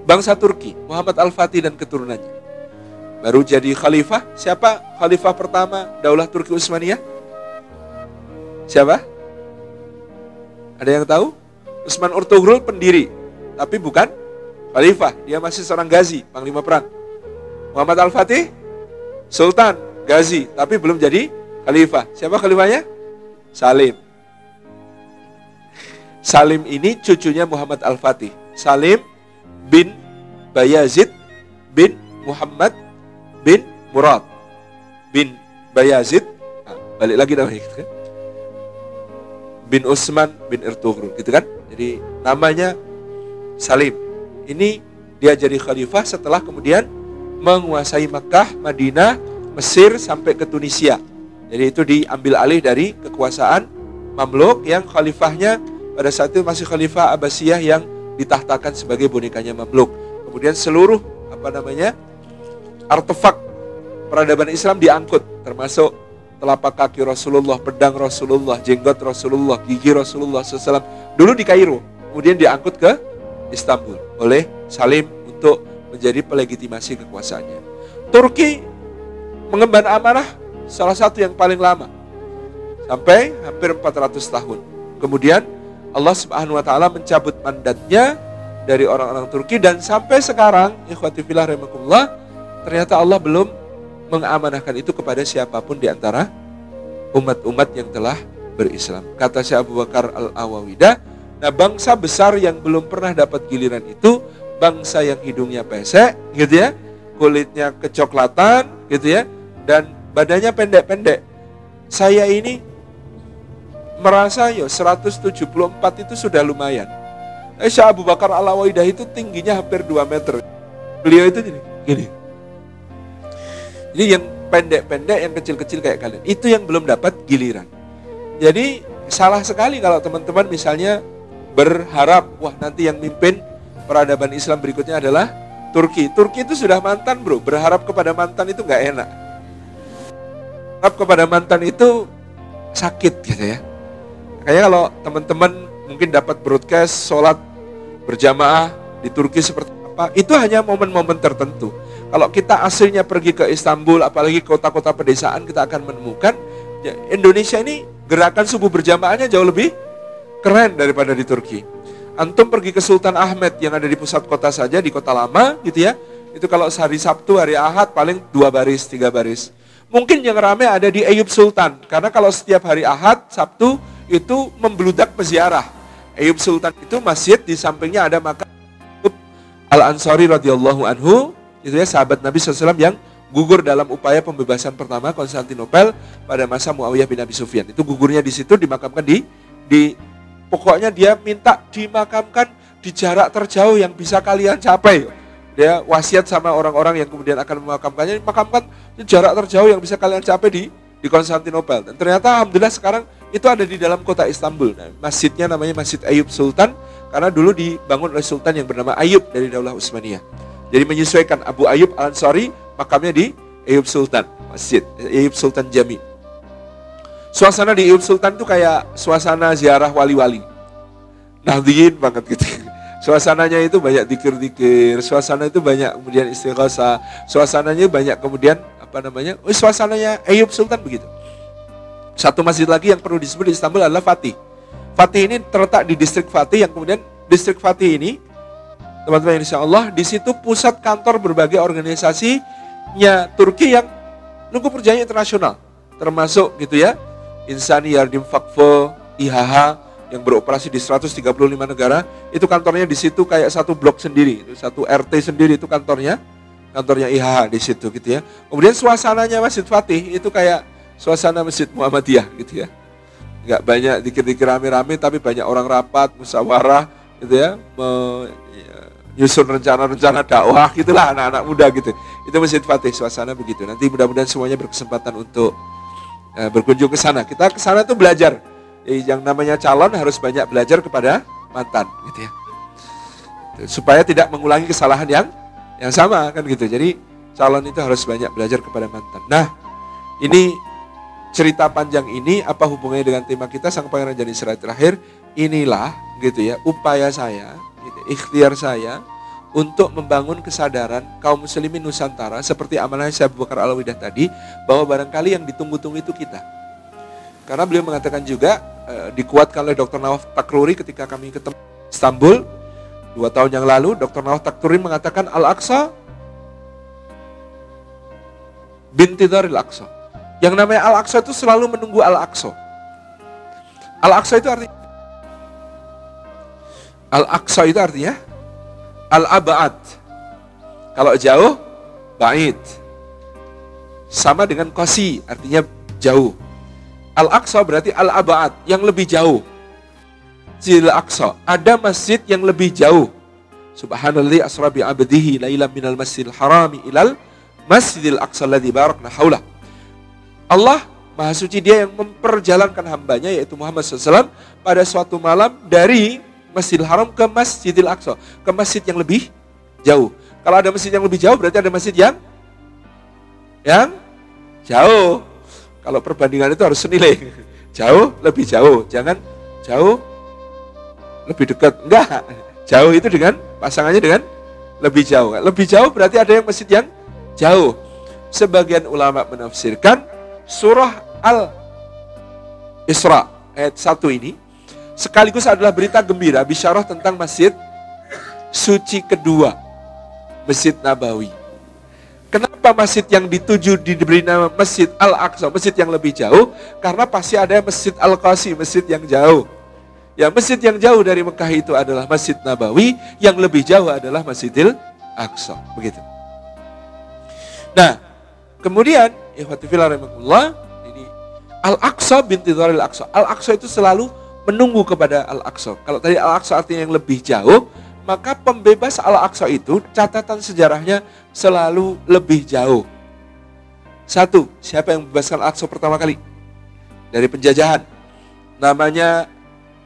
bangsa Turki, Muhammad Al-Fatih dan keturunannya. Baru jadi khalifah. Siapa khalifah pertama Daulah Turki Utsmaniyah? Siapa? Ada yang tahu? Utsman Ertuğrul pendiri, tapi bukan khalifah. Dia masih seorang ghazi, panglima perang. Muhammad Al-Fatih Sultan Ghazi, tapi belum jadi khalifah. Siapa khalifahnya? Salim. Salim ini cucunya Muhammad Al-Fatih. Salim bin Bayazid bin Muhammad bin Murad bin Bayazid. Nah, balik lagi namanya gitu kan. Bin Utsman bin Ertuğrul gitu kan. Jadi namanya Salim. Ini dia jadi khalifah setelah kemudian menguasai Makkah, Madinah, Mesir sampai ke Tunisia. Jadi itu diambil alih dari kekuasaan Mamluk yang khalifahnya pada saat itu masih Khalifah Abbasiyah yang ditahtakan sebagai bonekanya Mamluk. Kemudian seluruh artefak peradaban Islam diangkut, termasuk telapak kaki Rasulullah, pedang Rasulullah, jenggot Rasulullah, gigi Rasulullah SAW dulu di Kairo, kemudian diangkut ke Istanbul oleh Salim untuk menjadi pelegitimasi kekuasaannya. Turki mengemban amanah salah satu yang paling lama, sampai hampir 400 tahun. Kemudian Allah Subhanahu wa taala mencabut mandatnya dari orang-orang Turki, dan sampai sekarang, ikhwati fillah rahimakumullah, ternyata Allah belum mengamanahkan itu kepada siapapun di antara umat-umat yang telah berislam. Kata Syekh Abu Bakar Al-Awawidah, nah bangsa besar yang belum pernah dapat giliran itu bangsa yang hidungnya pesek gitu ya, kulitnya kecoklatan gitu ya, dan badannya pendek-pendek. Saya ini merasa 174 itu sudah lumayan. Syekh Abu Bakar Al-Awawidah itu tingginya hampir 2 meter. Beliau itu gini. Jadi yang pendek-pendek, yang kecil-kecil kayak kalian, itu yang belum dapat giliran. Jadi salah sekali kalau teman-teman misalnya berharap, wah nanti yang mimpin peradaban Islam berikutnya adalah Turki. Turki itu sudah mantan bro, berharap kepada mantan itu gak enak. Berharap kepada mantan itu sakit gitu ya. Kayaknya kalau teman-teman mungkin dapat broadcast sholat berjamaah di Turki seperti apa, itu hanya momen-momen tertentu. Kalau kita aslinya pergi ke Istanbul, apalagi kota-kota pedesaan, kita akan menemukan ya, Indonesia ini gerakan subuh berjamaahnya jauh lebih keren daripada di Turki. Antum pergi ke Sultan Ahmed yang ada di pusat kota saja, di kota lama gitu ya, itu kalau hari Sabtu, hari Ahad paling 2 baris, 3 baris. Mungkin yang ramai ada di Eyüp Sultan, karena kalau setiap hari Ahad, Sabtu itu membludak peziarah. Eyüp Sultan itu masjid, di sampingnya ada makam Al-Ansari radhiyallahu anhu, itu ya sahabat Nabi SAW yang gugur dalam upaya pembebasan pertama Konstantinopel pada masa Muawiyah bin Abi Sufyan. Itu gugurnya di situ, dimakamkan di pokoknya dia minta dimakamkan di jarak terjauh yang bisa kalian capai. Dia wasiat sama orang-orang yang kemudian akan memakamkannya, makamkan di jarak terjauh yang bisa kalian capai di Konstantinopel. Dan ternyata alhamdulillah sekarang itu ada di dalam kota Istanbul. Nah, masjidnya namanya Masjid Eyüp Sultan karena dulu dibangun oleh sultan yang bernama Ayub dari Daulah Utsmaniyah. Jadi menyesuaikan Abu Ayyub Al-Ansari makamnya di Eyüp Sultan, Masjid Eyüp Sultan Jami. Suasana di Eyüp Sultan itu kayak suasana ziarah wali-wali. Nahdien banget gitu. Suasananya itu banyak zikir-zikir, suasana itu banyak kemudian istighosah, suasananya banyak kemudian suasananya Eyüp Sultan begitu. Satu masjid lagi yang perlu disebut di Istanbul adalah Fatih. Fatih ini terletak di distrik Fatih, yang kemudian distrik Fatih ini, teman-teman insya Allah, di situ pusat kantor berbagai organisasinya Turki yang nunggu perjanjian internasional, termasuk gitu ya, Insani Yardım Vakfı, IHH yang beroperasi di 135 negara, itu kantornya di situ kayak satu blok sendiri, itu satu RT sendiri, itu kantornya IHH di situ gitu ya. Kemudian suasananya Masjid Fatih itu kayak suasana Masjid Muhammadiyah gitu ya. Enggak banyak dikir-dikir rame-rame, tapi banyak orang rapat, musyawarah gitu ya, menyusun rencana-rencana dakwah gitulah anak-anak muda gitu. Itu Masjid Fatih, suasana begitu. Nanti mudah-mudahan semuanya berkesempatan untuk berkunjung ke sana. Kita ke sana tuh belajar. Yang namanya calon harus banyak belajar kepada mantan, gitu ya. Supaya tidak mengulangi kesalahan yang sama kan gitu. Jadi calon itu harus banyak belajar kepada mantan. Nah, ini cerita panjang ini apa hubungannya dengan tema kita Sang Pangeran Janisari terakhir? Inilah gitu ya upaya saya, gitu, ikhtiar saya untuk membangun kesadaran kaum muslimin Nusantara seperti amanah Syekh Abu Bakar Al-Wahidah tadi, bahwa barangkali yang ditunggu-tunggu itu kita. Karena beliau mengatakan juga, dikuatkan oleh Dr. Nawaf Takruri ketika kami ketemu Istanbul 2 tahun yang lalu, Dr. Nawaf Takruri mengatakan Al-Aqsa bintidharil Aqsa. Yang namanya Al-Aqsa itu selalu menunggu Al-Aqsa. Al-Aqsa itu artinya Al-Aqsa itu artinya Al-Abad. Kalau jauh, ba'id. Sama dengan Qasi, artinya jauh. Al-Aqsa berarti Al-Abad, yang lebih jauh. Masjidil Aqsa, ada masjid yang lebih jauh. Subhanallah asra bi 'abdihi lailan minal masjidil harami ilal masjidil aqsa alladzi barakna haulah. Allah Maha Suci, Dia yang memperjalankan hambanya yaitu Muhammad SAW pada suatu malam dari Masjidil Haram ke Masjidil Aqsa, ke masjid yang lebih jauh. Kalau ada masjid yang lebih jauh berarti ada masjid yang jauh. Kalau perbandingan itu harus senilai. Jauh lebih jauh, jangan jauh lebih dekat. Enggak, jauh itu dengan pasangannya dengan lebih jauh. Lebih jauh berarti ada yang masjid yang jauh. Sebagian ulama menafsirkan surah Al-Isra ayat 1 ini sekaligus adalah berita gembira, bisyarah tentang masjid suci kedua, Masjid Nabawi. Kenapa masjid yang dituju diberi nama Masjid Al-Aqsa, masjid yang lebih jauh? Karena pasti ada Masjid Al-Qasi, masjid yang jauh. Ya, masjid yang jauh dari Mekah itu adalah Masjid Nabawi, yang lebih jauh adalah Masjidil Aqsa. Begitu. Nah, kemudian ikhwati fillah rahimakumullah, ini Al-Aqsa bintidharil Aqsa. Al-Aqsa itu selalu menunggu kepada Al-Aqsa. Kalau tadi Al-Aqsa artinya yang lebih jauh, maka pembebas Al-Aqsa itu catatan sejarahnya selalu lebih jauh. Satu, siapa yang membebaskan Al-Aqsa pertama kali? Dari penjajahan. Namanya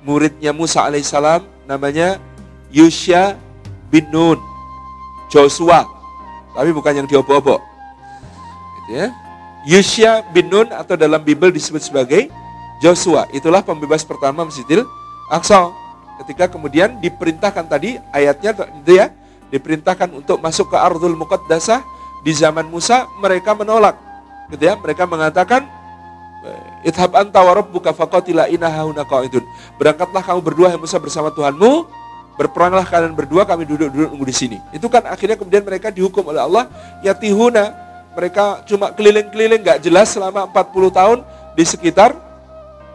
muridnya Musa alaihissalam, namanya Yusha bin Nun, Joshua, tapi bukan yang diobok-obok. Gitu ya. Yusha bin Nun atau dalam Bible disebut sebagai Joshua, itulah pembebas pertama Masjidil Aqsa. Ketika kemudian diperintahkan tadi ayatnya itu ya, diperintahkan untuk masuk ke Ardhul Muqaddasah di zaman Musa, mereka menolak. Gitu ya, mereka mengatakan idhab anta wa rabbuka faqatila inna hauna qa'idun. Berangkatlah kamu berdua hai Musa bersama Tuhanmu, berperanglah kalian berdua, kami duduk-duduk nunggu di sini. Itu kan akhirnya kemudian mereka dihukum oleh Allah yatihuna, mereka cuma keliling-keliling enggak jelas selama 40 tahun di sekitar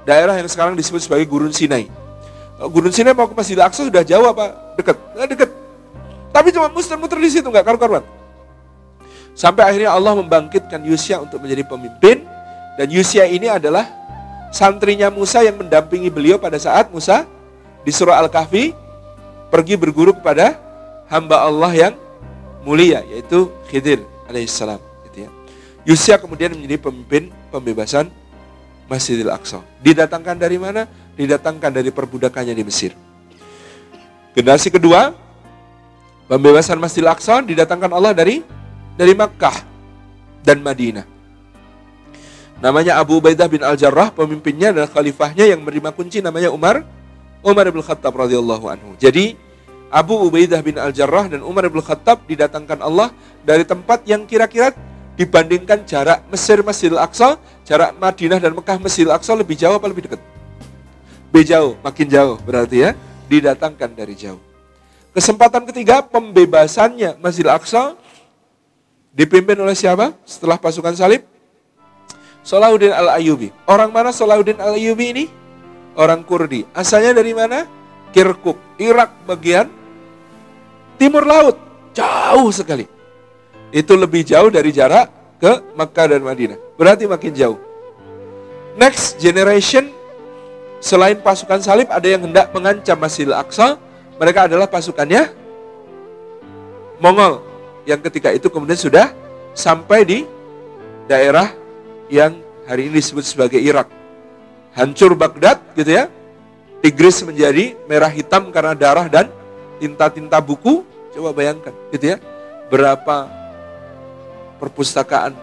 daerah yang sekarang disebut sebagai Gurun Sinai. Gurun Sinai mau ke Masjidil Aqsa sudah jauh apa dekat? Dekat. Tapi cuma muter-muter di situ enggak karu-karuan. Sampai akhirnya Allah membangkitkan Yusya untuk menjadi pemimpin, dan Yusya ini adalah santrinya Musa yang mendampingi beliau pada saat Musa di surah Al-Kahfi pergi berguru kepada hamba Allah yang mulia yaitu Khidir alaihissalam. Gitu ya. Yusya kemudian menjadi pemimpin pembebasan Masjidil Aqsa. Didatangkan dari mana? Didatangkan dari perbudakannya di Mesir. Generasi kedua, pembebasan Masjidil Aqsa didatangkan Allah dari Makkah dan Madinah. Namanya Abu Ubaidah bin Al-Jarrah, pemimpinnya dan khalifahnya yang menerima kunci namanya Umar bin Khattab radhiyallahu anhu. Jadi Abu Ubaidah bin Al-Jarrah dan Umar bin Khattab didatangkan Allah dari tempat yang kira-kira dibandingkan jarak Mesir Masjidil Aqsa, jarak Madinah dan Mekah Masjidil Aqsa lebih jauh apa lebih dekat? Jauh, makin jauh berarti ya, didatangkan dari jauh. Kesempatan ketiga, pembebasannya Masjidil Aqsa dipimpin oleh siapa? Setelah pasukan salib? Salahuddin Al-Ayyubi. Orang mana Salahuddin Al-Ayyubi ini? Orang Kurdi. Asalnya dari mana? Kirkuk, Irak bagian timur laut. Jauh sekali. Itu lebih jauh dari jarak ke Makkah dan Madinah. Berarti makin jauh. Next generation, selain pasukan salib, ada yang hendak mengancam Masjidil Aqsa. Mereka adalah pasukannya Mongol, yang ketika itu kemudian sudah sampai di daerah yang hari ini disebut sebagai Irak. Hancur Baghdad gitu ya. Tigris menjadi merah hitam karena darah dan tinta-tinta buku. Coba bayangkan gitu ya. Berapa perpustakaan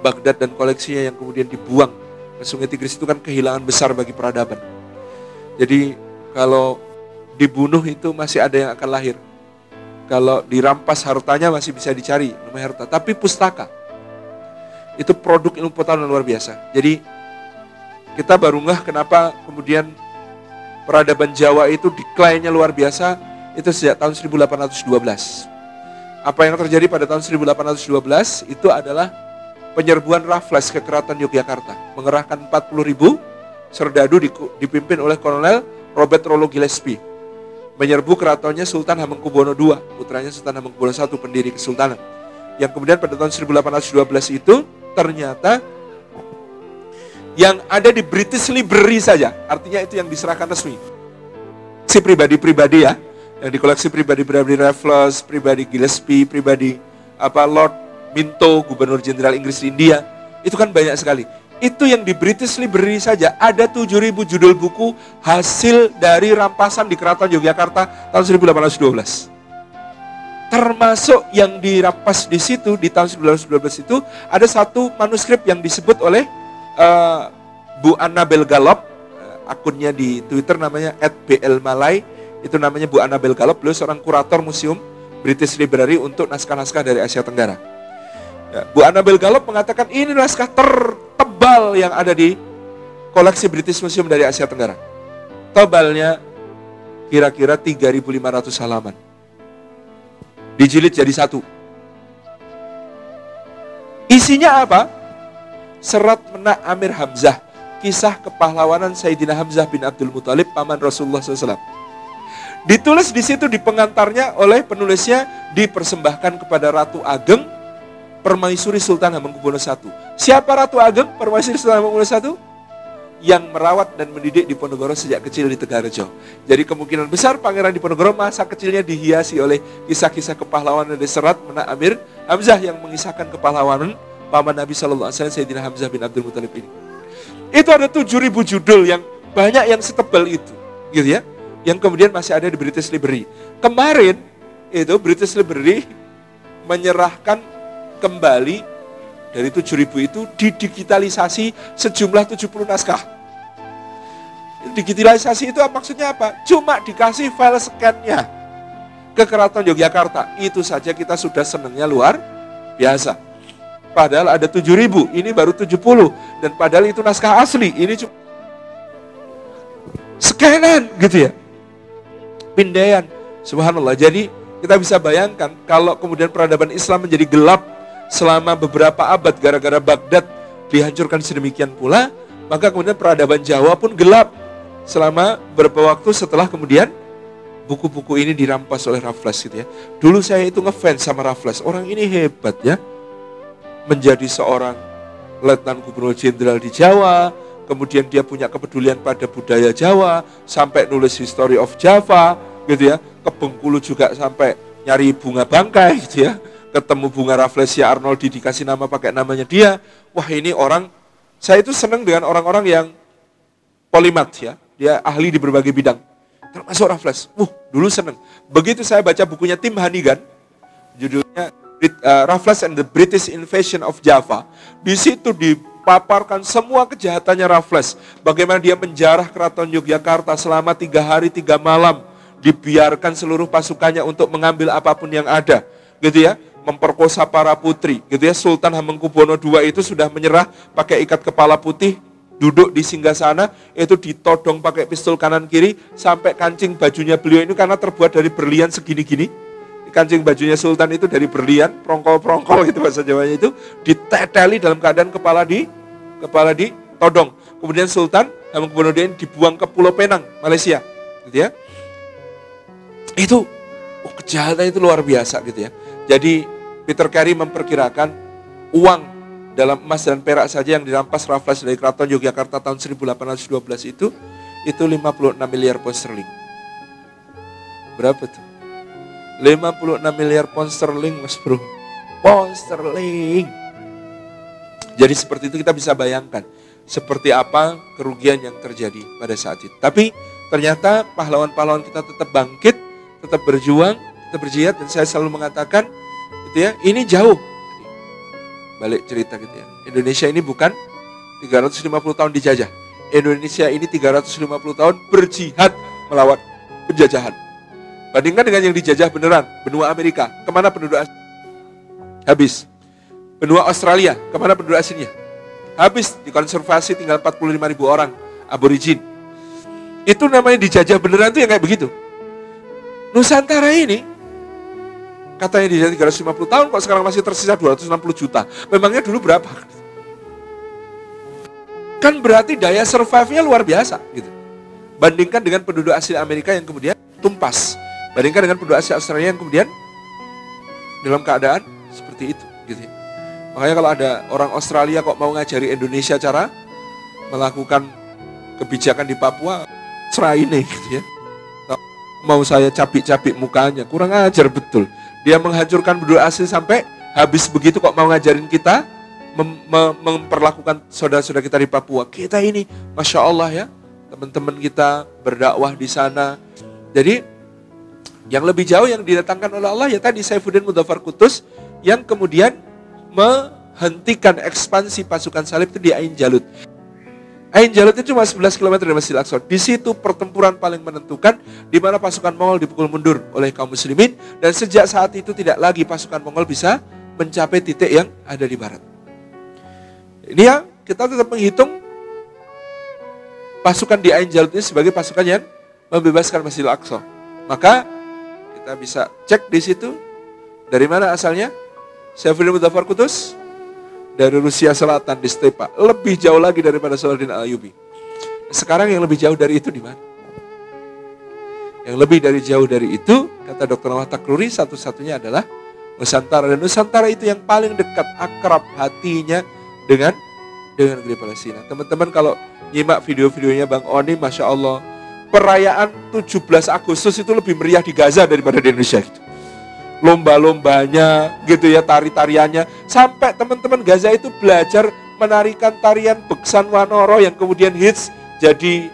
Baghdad dan koleksinya yang kemudian dibuang ke Sungai Tigris, itu kan kehilangan besar bagi peradaban. Jadi kalau dibunuh itu masih ada yang akan lahir. Kalau dirampas hartanya masih bisa dicari namanya harta. Tapi pustaka itu produk ilmu pengetahuan luar biasa. Jadi kita baru ngeh kenapa kemudian peradaban Jawa itu decline-nya luar biasa itu sejak tahun 1812. Apa yang terjadi pada tahun 1812 itu adalah penyerbuan Raffles ke Keraton Yogyakarta. Mengerahkan 40.000 serdadu dipimpin oleh Kolonel Robert Rollo Gillespie. Menyerbu keratonnya Sultan Hamengkubuwono II, putranya Sultan Hamengkubuwono I, pendiri Kesultanan. Yang kemudian pada tahun 1812 itu ternyata yang ada di British Library saja, artinya itu yang diserahkan resmi. Si pribadi-pribadi ya, yang dikoleksi pribadi-pribadi Raffles, pribadi Gillespie, pribadi Lord Minto, Gubernur Jenderal Inggris di India, itu kan banyak sekali. Itu yang di British Library saja ada 7.000 judul buku hasil dari rampasan di Keraton Yogyakarta tahun 1812. Termasuk yang dirampas di situ di tahun 1912 itu ada satu manuskrip yang disebut oleh Bu Annabel Gallop, akunnya di Twitter namanya @blmalai, itu namanya Bu Annabel Gallop, beliau seorang kurator museum British Library untuk naskah-naskah dari Asia Tenggara. Ya, Bu Annabel Gallop mengatakan ini naskah tertebal yang ada di koleksi British Museum dari Asia Tenggara. Tebalnya kira-kira 3.500 halaman. Dijilid jadi satu. Isinya apa? Serat Menak Amir Hamzah, kisah kepahlawanan Sayyidina Hamzah bin Abdul Muthalib, paman Rasulullah SAW. Ditulis di situ di pengantarnya oleh penulisnya, dipersembahkan kepada Ratu Ageng Permaisuri Sultan Hamengkubuwono I. Siapa Ratu Ageng Permaisuri Sultan Hamengkubuwono I? Yang merawat dan mendidik Diponegoro sejak kecil di Tegarejo. Jadi kemungkinan besar Pangeran Diponegoro masa kecilnya dihiasi oleh kisah-kisah kepahlawanan dari Serat Menak Amir Hamzah yang mengisahkan kepahlawanan paman Nabi SAW Sayyidina Hamzah bin Abdul Muthalib ini. Itu ada 7.000 judul yang banyak yang setebal itu, gitu ya. Yang kemudian masih ada di British Library. Kemarin itu British Library menyerahkan kembali dari 7.000 itu didigitalisasi sejumlah 70 naskah. Digitalisasi itu maksudnya apa? Cuma dikasih file scan-nya ke Keraton Yogyakarta. Itu saja kita sudah senangnya luar biasa. Padahal ada 7.000, ini baru 70. Dan padahal itu naskah asli, ini cuma scanan gitu ya. Pindaian, subhanallah. Jadi kita bisa bayangkan kalau kemudian peradaban Islam menjadi gelap selama beberapa abad gara-gara Baghdad dihancurkan sedemikian pula, maka kemudian peradaban Jawa pun gelap selama beberapa waktu setelah kemudian buku-buku ini dirampas oleh Raffles gitu ya. Dulu saya itu ngefans sama Raffles, orang ini hebat ya. Menjadi seorang Letnan Gubernur Jenderal di Jawa, kemudian dia punya kepedulian pada budaya Jawa, sampai nulis History of Java gitu ya. Ke Bengkulu juga sampai nyari bunga bangkai gitu ya. Ketemu bunga Rafflesia Arnoldi dikasih nama pakai namanya dia. Wah ini orang, saya itu senang dengan orang-orang yang polimat ya. Dia ahli di berbagai bidang. Termasuk Raffles. Dulu senang. Begitu saya baca bukunya Tim Hannigan, judulnya Raffles and the British Invasion of Java. Di situ dipaparkan semua kejahatannya Raffles. Bagaimana dia menjarah Keraton Yogyakarta selama 3 hari 3 malam. Dibiarkan seluruh pasukannya untuk mengambil apapun yang ada. Gitu ya. Memperkosa para putri, gitu ya. Sultan Hamengkubuwono II itu sudah menyerah pakai ikat kepala putih, duduk di singgasana, itu ditodong pakai pistol kanan kiri, sampai kancing bajunya beliau ini karena terbuat dari berlian segini-gini. Kancing bajunya Sultan itu dari berlian, prongkol-prongkol gitu bahasa Jawanya itu, diteteli dalam keadaan kepala ditodong. Kemudian Sultan Hamengkubuwono II dibuang ke Pulau Penang, Malaysia, gitu ya. Itu kejahatan itu luar biasa gitu ya. Jadi Peter Carey memperkirakan uang dalam emas dan perak saja yang dirampas Raffles dari Keraton Yogyakarta tahun 1812 itu 56 miliar pound sterling. Berapa tuh? 56 miliar pound sterling, Mas Bro. Pound sterling. Jadi seperti itu kita bisa bayangkan seperti apa kerugian yang terjadi pada saat itu. Tapi ternyata pahlawan-pahlawan kita tetap bangkit, tetap berjuang, tetap berjihad, dan saya selalu mengatakan gitu ya, ini jauh. Balik cerita gitu ya. Indonesia ini bukan 350 tahun dijajah. Indonesia ini 350 tahun berjihad melawan penjajahan. Bandingkan dengan yang dijajah beneran, benua Amerika, kemana penduduk asing? Habis. Benua Australia, kemana penduduk asingnya? Habis, dikonservasi tinggal 45.000 orang, aborigin. Itu namanya dijajah beneran tuh yang kayak begitu. Nusantara ini, katanya dijajah 350 tahun, kok sekarang masih tersisa 260 juta. Memangnya dulu berapa? Kan berarti daya survive-nya luar biasa gitu. Bandingkan dengan penduduk asli Amerika yang kemudian tumpas. Bandingkan dengan penduduk asli Australia yang kemudian dalam keadaan seperti itu gitu ya. Makanya kalau ada orang Australia kok mau ngajari Indonesia cara melakukan kebijakan di Papua, serai ini gitu ya. Mau saya capik-capik mukanya, kurang ajar betul. Dia menghancurkan penduduk asli sampai habis begitu kok mau ngajarin kita memperlakukan saudara-saudara kita di Papua. Kita ini, Masya Allah ya, teman-teman kita berdakwah di sana. Jadi, yang lebih jauh yang didatangkan oleh Allah ya tadi Saifuddin Mudzaffar Qutuz yang kemudian menghentikan ekspansi pasukan salib itu di Ain Jalut. Ain Jalut itu cuma 11 km dari Masjidil Aqsa. Di situ pertempuran paling menentukan di mana pasukan Mongol dipukul mundur oleh kaum muslimin, dan sejak saat itu tidak lagi pasukan Mongol bisa mencapai titik yang ada di barat. Ini ya, kita tetap menghitung pasukan di Ain Jalut ini sebagai pasukan yang membebaskan Masjidil Aqsa. Maka kita bisa cek di situ dari mana asalnya. Saifuddin Mudzaffar Qutuz dari Rusia Selatan di Stepa, lebih jauh lagi daripada Salahuddin Al-Ayyubi. Sekarang yang lebih jauh dari itu di mana? Yang lebih dari jauh dari itu, kata Dr. Nawaf Takruri, satu-satunya adalah Nusantara. Dan Nusantara itu yang paling dekat, akrab hatinya dengan negeri Palestina. Teman-teman kalau nyimak video-videonya Bang Oni, Masya Allah, perayaan 17 Agustus itu lebih meriah di Gaza daripada di Indonesia gitu. Lomba-lombanya gitu ya, tari-tariannya, sampai teman-teman Gaza itu belajar menarikan tarian Beksan Wanoro yang kemudian hits jadi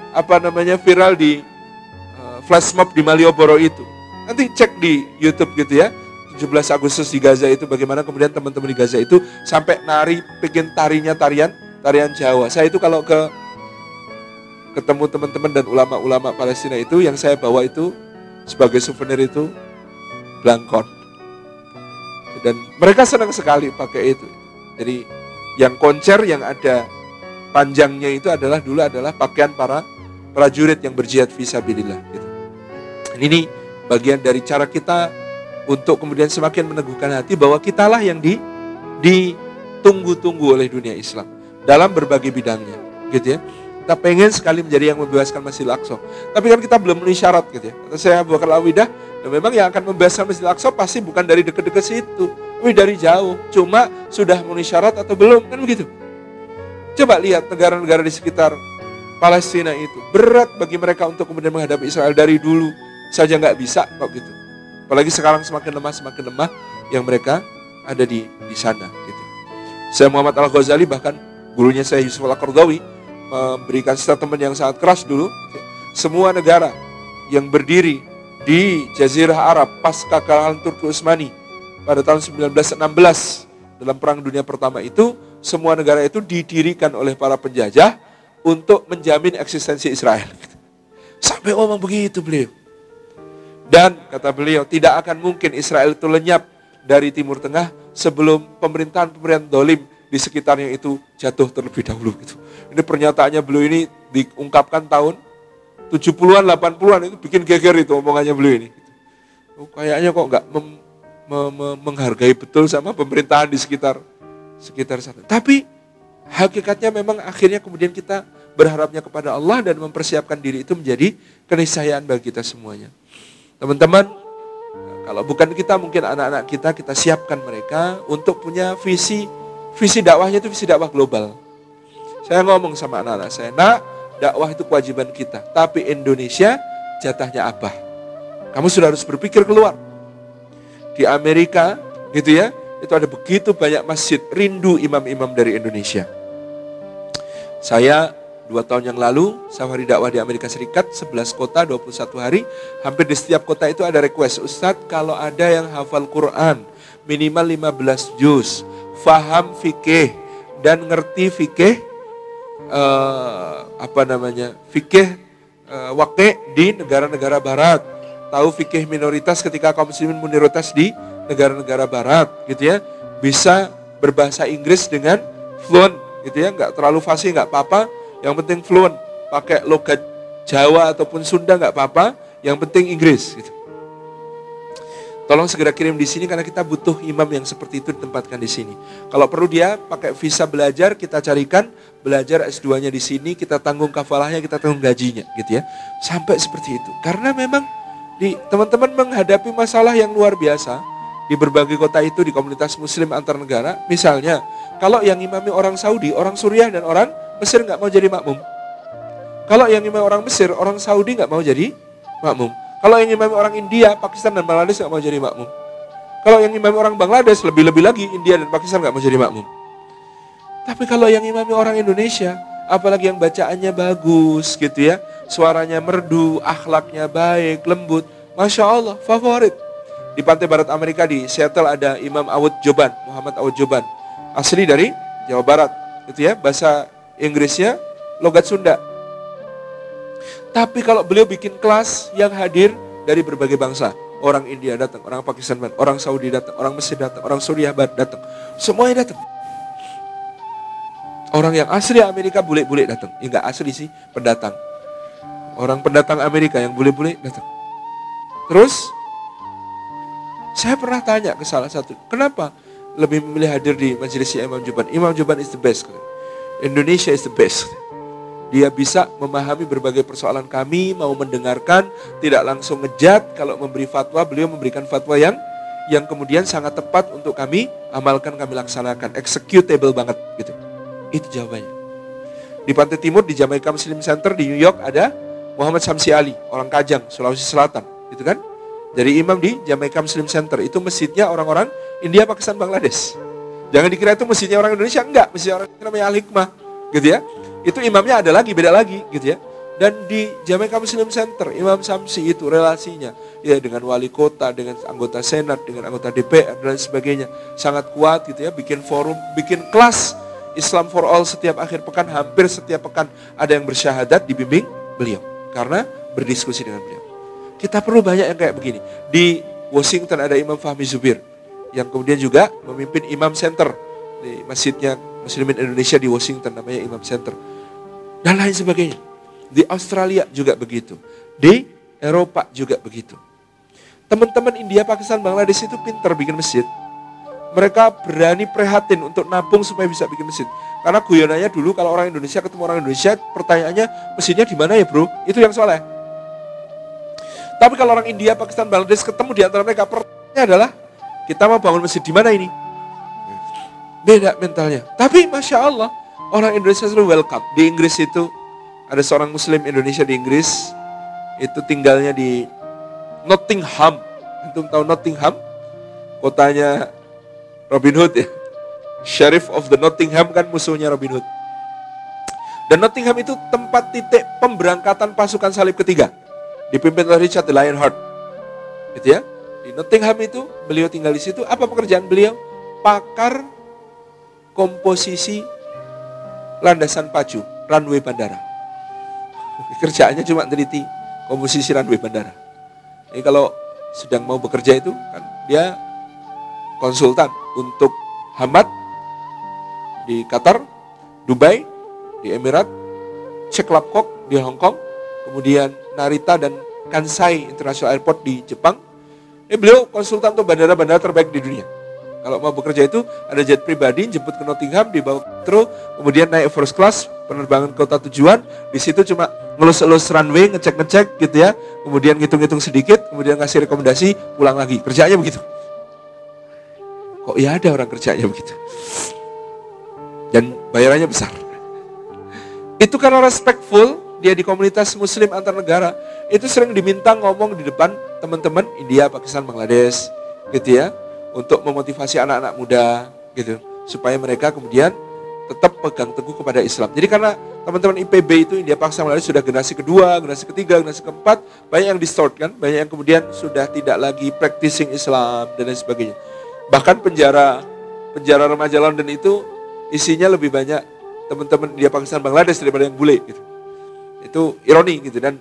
viral di flash mob di Malioboro itu. Nanti cek di YouTube gitu ya, 17 Agustus di Gaza itu bagaimana kemudian teman-teman di Gaza itu sampai nari, bikin tarian Jawa. Saya itu kalau ketemu teman-teman dan ulama-ulama Palestina itu, yang saya bawa itu sebagai souvenir itu belangkon. Dan mereka senang sekali pakai itu. Jadi yang koncer yang ada panjangnya itu dulu adalah pakaian para prajurit yang berjihad fisabilillah gitu. Ini bagian dari cara kita untuk kemudian semakin meneguhkan hati bahwa kitalah yang ditunggu-tunggu oleh dunia Islam dalam berbagai bidangnya gitu ya. Kita pengen sekali menjadi yang membebaskan Masjidil Aqsa. Tapi kan kita belum memenuhi syarat gitu ya. Kata saya Abu Bakar Al-Awidah, dan memang yang akan membebaskan Masjidil Aqsa pasti bukan dari dekat-dekat situ, tapi dari jauh. Cuma sudah memenuhi syarat atau belum, kan begitu. Coba lihat negara-negara di sekitar Palestina itu. Berat bagi mereka untuk kemudian menghadapi Israel dari dulu saja nggak bisa kok gitu. Apalagi sekarang semakin lemah yang mereka ada di sana gitu. Saya Muhammad Al-Ghazali, bahkan gurunya saya Yusuf Al-Qaradawi, memberikan statement yang sangat keras dulu. Semua negara yang berdiri di Jazirah Arab pasca kekalahan Turki Utsmani pada tahun 1916 dalam Perang Dunia Pertama itu, semua negara itu didirikan oleh para penjajah untuk menjamin eksistensi Israel. Sampai ngomong begitu beliau. Dan kata beliau, tidak akan mungkin Israel itu lenyap dari Timur Tengah sebelum pemerintahan dolim di sekitarnya itu jatuh terlebih dahulu gitu. Ini pernyataannya beliau ini diungkapkan tahun 70-an, 80-an, itu bikin geger itu omongannya beliau ini. Kayaknya kok nggak menghargai betul sama pemerintahan di sekitar sana. Tapi hakikatnya memang akhirnya kemudian kita berharapnya kepada Allah dan mempersiapkan diri itu menjadi keniscayaan bagi kita semuanya. Teman-teman, kalau bukan kita, mungkin anak-anak kita siapkan mereka untuk punya visi dakwahnya itu visi dakwah global. Saya ngomong sama anak-anak saya, nak, dakwah itu kewajiban kita, tapi Indonesia jatahnya Abah. Kamu sudah harus berpikir keluar. Di Amerika gitu ya, itu ada begitu banyak masjid, rindu imam-imam dari Indonesia. Saya 2 tahun yang lalu, safari dakwah di Amerika Serikat, 11 kota, 21 hari, hampir di setiap kota itu ada request, Ustadz kalau ada yang hafal Quran, minimal 15 juz, faham fikih, dan ngerti fikih, fikih waqi' di negara-negara barat, tahu fikih minoritas ketika kaum muslimin minoritas di negara-negara barat, gitu ya, bisa berbahasa Inggris dengan fluent, gitu ya, nggak terlalu fasih, nggak apa-apa, yang penting fluent, pakai logat Jawa ataupun Sunda nggak apa-apa, yang penting Inggris, gitu. Tolong segera kirim di sini karena kita butuh imam yang seperti itu ditempatkan di sini. Kalau perlu dia pakai visa belajar, kita carikan belajar S2-nya di sini, kita tanggung kafalahnya, kita tanggung gajinya, gitu ya. Sampai seperti itu. Karena memang teman-teman menghadapi masalah yang luar biasa di berbagai kota itu, di komunitas muslim antar negara. Misalnya, kalau yang imami orang Saudi, orang Suriah dan orang Mesir nggak mau jadi makmum. Kalau yang imami orang Mesir, orang Saudi nggak mau jadi makmum. Kalau yang imami orang India, Pakistan dan Bangladesh nggak mau jadi makmum. Kalau yang imami orang Bangladesh, lebih-lebih lagi India dan Pakistan nggak mau jadi makmum. Tapi kalau yang imami orang Indonesia, apalagi yang bacaannya bagus gitu ya, suaranya merdu, akhlaknya baik, lembut, Masya Allah, favorit. Di pantai barat Amerika di Seattle ada Imam Awud Joban, Muhammad Awud Joban, asli dari Jawa Barat, gitu ya, bahasa Inggrisnya logat Sunda. Tapi kalau beliau bikin kelas yang hadir dari berbagai bangsa, orang India datang, orang Pakistan datang, orang Saudi datang, orang Mesir datang, orang Suriah datang, semuanya datang. Orang yang asli Amerika bule-bule datang, enggak asli sih, pendatang. Orang pendatang Amerika yang bule-bule datang. Terus saya pernah tanya ke salah satu, kenapa lebih memilih hadir di majelisnya Imam Joban? Imam Joban is the best. Indonesia is the best. Dia bisa memahami berbagai persoalan kami, mau mendengarkan, tidak langsung ngejat. Kalau memberi fatwa, beliau memberikan fatwa yang kemudian sangat tepat untuk kami amalkan, kami laksanakan. Executable banget gitu. Itu jawabannya. Di Pantai Timur, di Jamaica Muslim Center di New York ada Muhammad Samsi Ali, orang Kajang, Sulawesi Selatan. Gitu kan? Jadi imam di Jamaica Muslim Center, itu masjidnya orang-orang India, Pakistan, Bangladesh. Jangan dikira itu masjidnya orang Indonesia, enggak. Masjid orang Indonesia namanya Al-Hikmah, gitu ya. Itu imamnya ada lagi, beda lagi, gitu ya. Dan di Jamaica Muslim Center, Imam Samsi itu relasinya ya dengan wali kota, dengan anggota senat, dengan anggota DPR dan sebagainya. Sangat kuat gitu ya, bikin forum, bikin kelas Islam for All setiap akhir pekan, hampir setiap pekan ada yang bersyahadat dibimbing beliau. Karena berdiskusi dengan beliau. Kita perlu banyak yang kayak begini. Di Washington ada Imam Fahmi Zubir, yang kemudian juga memimpin Imam Center di masjidnya Muslimin Indonesia di Washington, namanya Imam Center. Dan lain sebagainya. Di Australia juga begitu. Di Eropa juga begitu. Teman-teman India, Pakistan, Bangladesh itu pintar bikin masjid. Mereka berani prihatin untuk nabung supaya bisa bikin masjid. Karena guyonannya dulu kalau orang Indonesia ketemu orang Indonesia, pertanyaannya masjidnya di mana ya bro? Itu yang soleh. Tapi kalau orang India, Pakistan, Bangladesh ketemu di antara mereka, pertanyaannya adalah kita mau bangun masjid di mana ini? Beda mentalnya. Tapi Masya Allah, orang Indonesia selalu welcome. Di Inggris itu ada seorang Muslim Indonesia di Inggris, itu tinggalnya di Nottingham. Antum tahu Nottingham? Kotanya Robin Hood ya. Sheriff of the Nottingham kan musuhnya Robin Hood. Dan Nottingham itu tempat titik pemberangkatan pasukan salib ketiga, dipimpin oleh Richard the Lionheart. Gitu ya. Di Nottingham itu beliau tinggal di situ. Apa pekerjaan beliau? Pakar komposisi landasan pacu, runway bandara. Kerjaannya cuma teliti komposisi runway bandara. Jadi kalau sedang mau bekerja itu kan dia konsultan untuk Hamad di Qatar, Dubai, di Emirat, Cheklapkok di Hong Kong, kemudian Narita dan Kansai International Airport di Jepang. Beliau konsultan untuk bandara-bandara terbaik di dunia. Kalau mau bekerja itu ada jet pribadi, jemput ke Nottingham, dibawa ke metro, kemudian naik first class, penerbangan ke kota tujuan. Di situ cuma ngelus-elus runway, ngecek-ngecek gitu ya. Kemudian ngitung-ngitung sedikit, kemudian ngasih rekomendasi, pulang lagi. Kerjaannya begitu. Kok ya ada orang kerjanya begitu? Dan bayarannya besar. Itu karena respectful, dia di komunitas muslim antar negara, itu sering diminta ngomong di depan teman-teman India, Pakistan, Bangladesh, gitu ya. untuk memotivasi anak-anak muda gitu, supaya mereka kemudian tetap pegang teguh kepada Islam. Jadi karena teman-teman IPB itu India Pakistan Bangladesh sudah generasi kedua, generasi ketiga, generasi keempat, banyak yang distort kan, banyak yang kemudian sudah tidak lagi practicing Islam dan lain sebagainya. Bahkan penjara remaja London itu isinya lebih banyak teman-teman India Pakistan Bangladesh daripada yang bule gitu. Itu ironi gitu, dan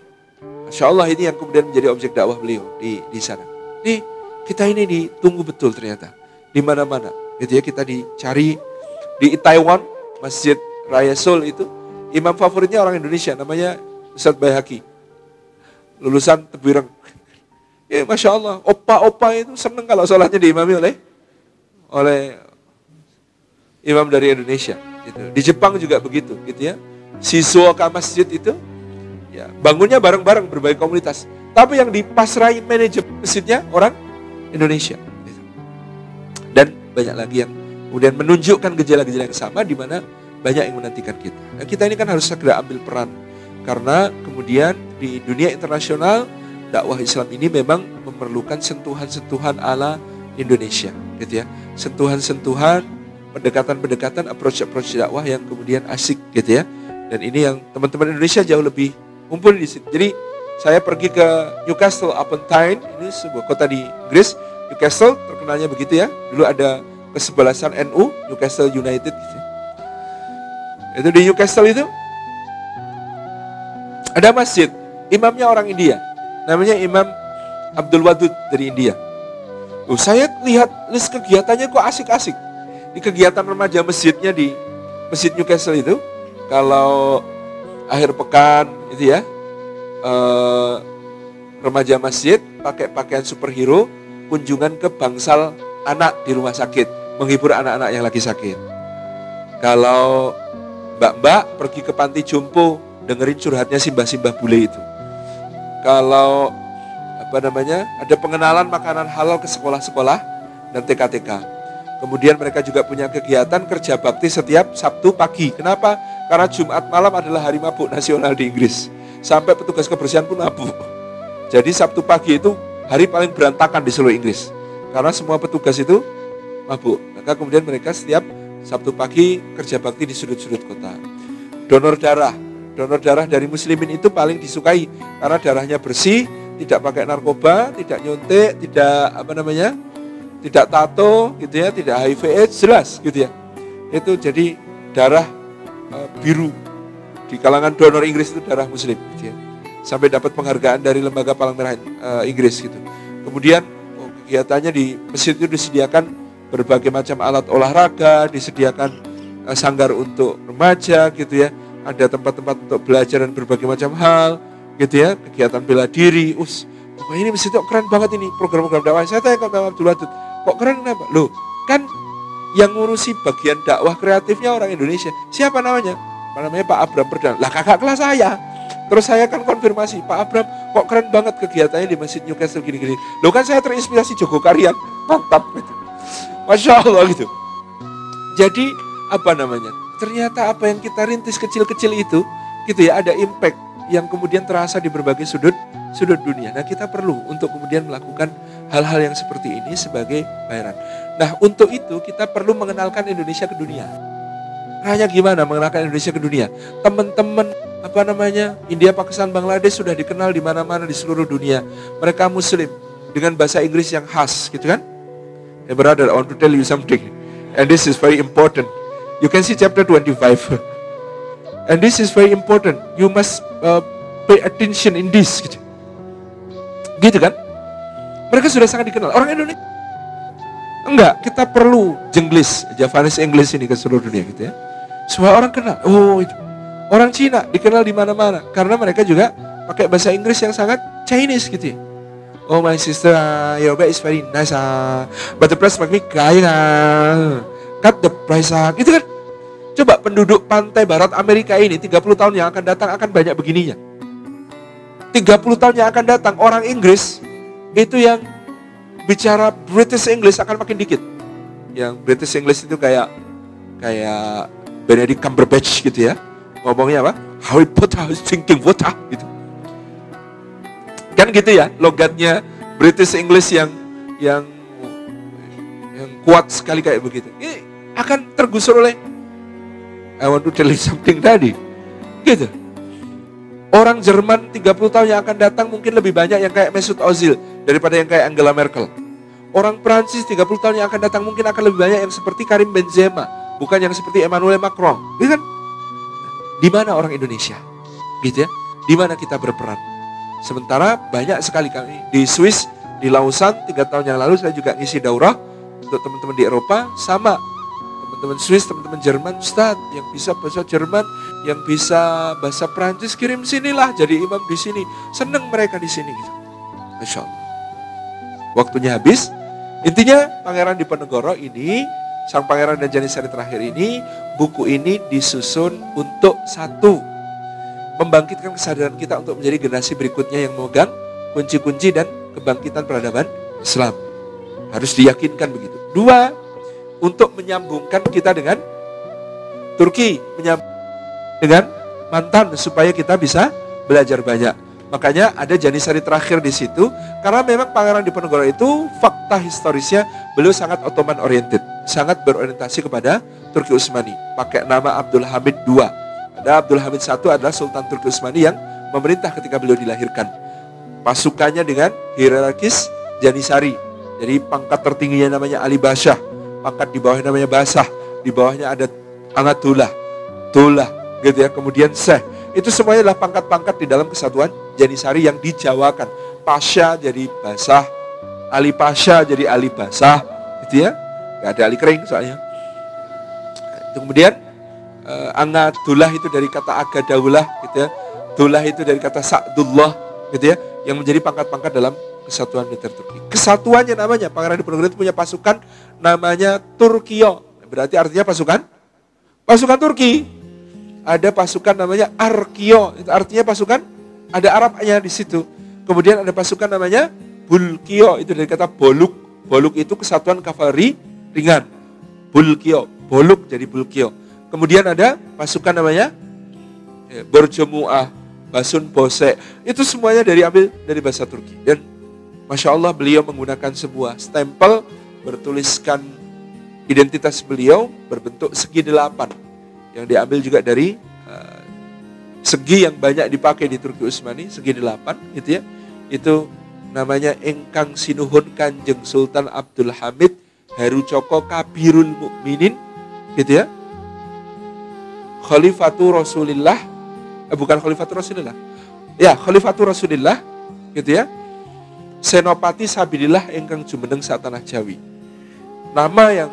Masya Allah ini yang kemudian menjadi objek dakwah beliau di sana. Nih kita ini ditunggu betul ternyata di mana-mana gitu ya, kita dicari di Taiwan, Masjid Raya Seoul itu imam favoritnya orang Indonesia, namanya Ustadz Bayhaqi, lulusan Tebuireng. Ya Masya Allah, opa-opa itu seneng kalau sholatnya diimami oleh imam dari Indonesia. Gitu. Di Jepang juga begitu, gitu ya. Shizuoka Masjid itu, ya bangunnya bareng-bareng berbagai komunitas. Tapi yang dipasrai manajemen masjidnya orang Indonesia. Gitu. Dan banyak lagi yang kemudian menunjukkan gejala-gejala yang sama, di mana banyak yang menantikan kita. Nah, kita ini kan harus segera ambil peran, karena kemudian di dunia internasional dakwah Islam ini memang memerlukan sentuhan-sentuhan ala Indonesia, gitu ya. Sentuhan-sentuhan, pendekatan-pendekatan, approach dakwah yang kemudian asik, gitu ya. Dan ini yang teman-teman Indonesia jauh lebih mumpuni di sini. Jadi saya pergi ke Newcastle upon Tyne, ini sebuah kota di Inggris. Newcastle terkenalnya begitu ya. Dulu ada kesebelasan NU, Newcastle United, gitu. Itu di Newcastle itu ada masjid, imamnya orang India, namanya Imam Abdul Wadud dari India. Saya lihat list kegiatannya kok asik-asik. Di kegiatan remaja masjidnya di Masjid Newcastle itu, kalau akhir pekan itu ya, remaja masjid pakai pakaian superhero, kunjungan ke bangsal anak di rumah sakit, menghibur anak-anak yang lagi sakit. Kalau mbak-mbak pergi ke panti jompo, dengerin curhatnya simbah-simbah bule itu. Kalau ada pengenalan makanan halal ke sekolah-sekolah dan TK-TK. Kemudian mereka juga punya kegiatan kerja bakti setiap Sabtu pagi. Kenapa? Karena Jumat malam adalah hari mabuk nasional di Inggris. Sampai petugas kebersihan pun mabuk. Jadi Sabtu pagi itu hari paling berantakan di seluruh Inggris. Karena semua petugas itu mabuk. Maka kemudian mereka setiap Sabtu pagi kerja bakti di sudut-sudut kota. Donor darah dari muslimin itu paling disukai karena darahnya bersih, tidak pakai narkoba, tidak nyuntik, tidak tato, gitu ya, tidak HIV/AIDS, jelas, gitu ya. Itu jadi darah biru di kalangan donor Inggris itu darah muslim, gitu ya. Sampai dapat penghargaan dari lembaga Palang Merah Inggris, gitu. Kemudian kegiatannya di masjid itu disediakan berbagai macam alat olahraga, disediakan sanggar untuk remaja, gitu ya. Ada tempat-tempat untuk belajar dan berbagai macam hal, gitu ya. Kegiatan bela diri. Pokoknya ini masjid kok keren banget ini program-program dakwah. Saya tanya ke Imam Abdul Wadud, kok keren kenapa? Loh, kan yang ngurusi bagian dakwah kreatifnya orang Indonesia. Siapa namanya? Namanya Pak Abram Perdana. Lah kakak kelas saya. Terus saya kan konfirmasi, Pak Abram, kok keren banget kegiatannya di Masjid Newcastle gini-gini. Loh kan saya terinspirasi Joko Karyan. Mantap gitu. Masya Allah gitu. Jadi ternyata apa yang kita rintis kecil-kecil itu, gitu ya, ada impact yang kemudian terasa di berbagai sudut dunia. Nah kita perlu untuk kemudian melakukan hal-hal yang seperti ini sebagai bayaran. Nah untuk itu kita perlu mengenalkan Indonesia ke dunia. Hanya gimana mengenalkan Indonesia ke dunia? Teman-teman India, Pakistan, Bangladesh sudah dikenal di mana-mana di seluruh dunia. Mereka Muslim dengan bahasa Inggris yang khas, gitu kan? Hey brother, I want to tell you something, and this is very important. You can see chapter 25, and this is very important. You must pay attention in this, gitu kan? Mereka sudah sangat dikenal. Orang Indonesia enggak, kita perlu jenglis, Javanese English ini ke seluruh dunia, gitu ya. Supaya orang kenal. Oh, itu orang Cina dikenal di mana-mana karena mereka juga pakai bahasa Inggris yang sangat Chinese, gitu ya. Oh my sister, your bed is very nice, but the price make me cry, cut the price, gitu kan. Coba penduduk pantai barat Amerika ini 30 tahun yang akan datang akan banyak begininya. 30 tahun yang akan datang orang Inggris itu yang bicara British English akan makin dikit. Yang British English itu kayak Benedict Cumberbatch gitu ya. Ngomongnya apa? Harry Potter is thinking water gitu. Kan gitu ya, logatnya British English yang yang kuat sekali kayak begitu. Ini akan tergusur oleh I want to tell you something tadi. Gitu. Orang Jerman 30 tahun yang akan datang mungkin lebih banyak yang kayak Mesut Ozil daripada yang kayak Angela Merkel. Orang Prancis 30 tahun yang akan datang mungkin akan lebih banyak yang seperti Karim Benzema, bukan yang seperti Emmanuel Macron. Gitu kan? Di mana orang Indonesia? Gitu ya. Di mana kita berperan? Sementara banyak sekali kami di Swiss, di Lausanne 3 tahun yang lalu saya juga ngisi daurah untuk teman-teman di Eropa, sama teman-teman Swiss, teman-teman Jerman, Ustadz yang bisa bahasa Jerman, yang bisa bahasa Prancis, kirim sinilah jadi imam di sini. Seneng mereka di sini gitu. Masya Allah. Waktunya habis. Intinya Pangeran Diponegoro ini, Sang Pangeran dan Janisari terakhir ini, buku ini disusun untuk satu, membangkitkan kesadaran kita untuk menjadi generasi berikutnya yang memegang kunci-kunci dan kebangkitan peradaban Islam. Harus diyakinkan begitu. Dua, untuk menyambungkan kita dengan Turki, dengan mantan supaya kita bisa belajar banyak. Makanya ada Janisari terakhir di situ, karena memang Pangeran Diponegoro itu fakta historisnya beliau sangat Ottoman oriented, sangat berorientasi kepada Turki Utsmani. Pakai nama Abdul Hamid II. Ada Abdul Hamid I adalah Sultan Turki Utsmani yang memerintah ketika beliau dilahirkan. Pasukannya dengan hierarkis Janisari. Jadi pangkat tertingginya namanya Ali Basyah, pangkat di bawahnya namanya Basah, di bawahnya ada Angatullah, Tullah, gitu ya. Kemudian Syekh. Itu semuanya adalah pangkat-pangkat di dalam kesatuan Janisari yang dijawakan. Pasha jadi Basah, Ali Pasha jadi Ali Basah, gitu ya. Gak ada Ali kering soalnya. Kemudian Angatullah itu dari kata Agadaulah, gitu ya. Dullah itu dari kata Sa'dullah, gitu ya. Yang menjadi pangkat-pangkat dalam kesatuan militer Turki. Kesatuannya namanya, Pangeran Diponegoro itu punya pasukan namanya Turkiyo. Berarti artinya pasukan Turki. Ada pasukan namanya Arkio, itu artinya pasukan, ada Arabnya di situ. Kemudian ada pasukan namanya Bulkio, itu dari kata Boluk. Boluk itu kesatuan kavaleri ringan. Bulkio, Boluk jadi Bulkio. Kemudian ada pasukan namanya Borjomuah, Basun Bose. Itu semuanya diambil dari bahasa Turki. Dan Masya Allah beliau menggunakan sebuah stempel bertuliskan identitas beliau berbentuk segi 8. Yang diambil juga dari segi yang banyak dipakai di Turki Utsmani, segi 8 gitu ya. Itu namanya Engkang Sinuhun Kanjeng Sultan Abdul Hamid Herucoko Kabirul Mukminin gitu ya. Khalifatur Rasulillah, bukan Khalifatur Rasulillah. Ya, Khalifatur Rasulillah gitu ya. Senopati Sabilillah Engkang Jumeneng sak tanah Jawi. Nama yang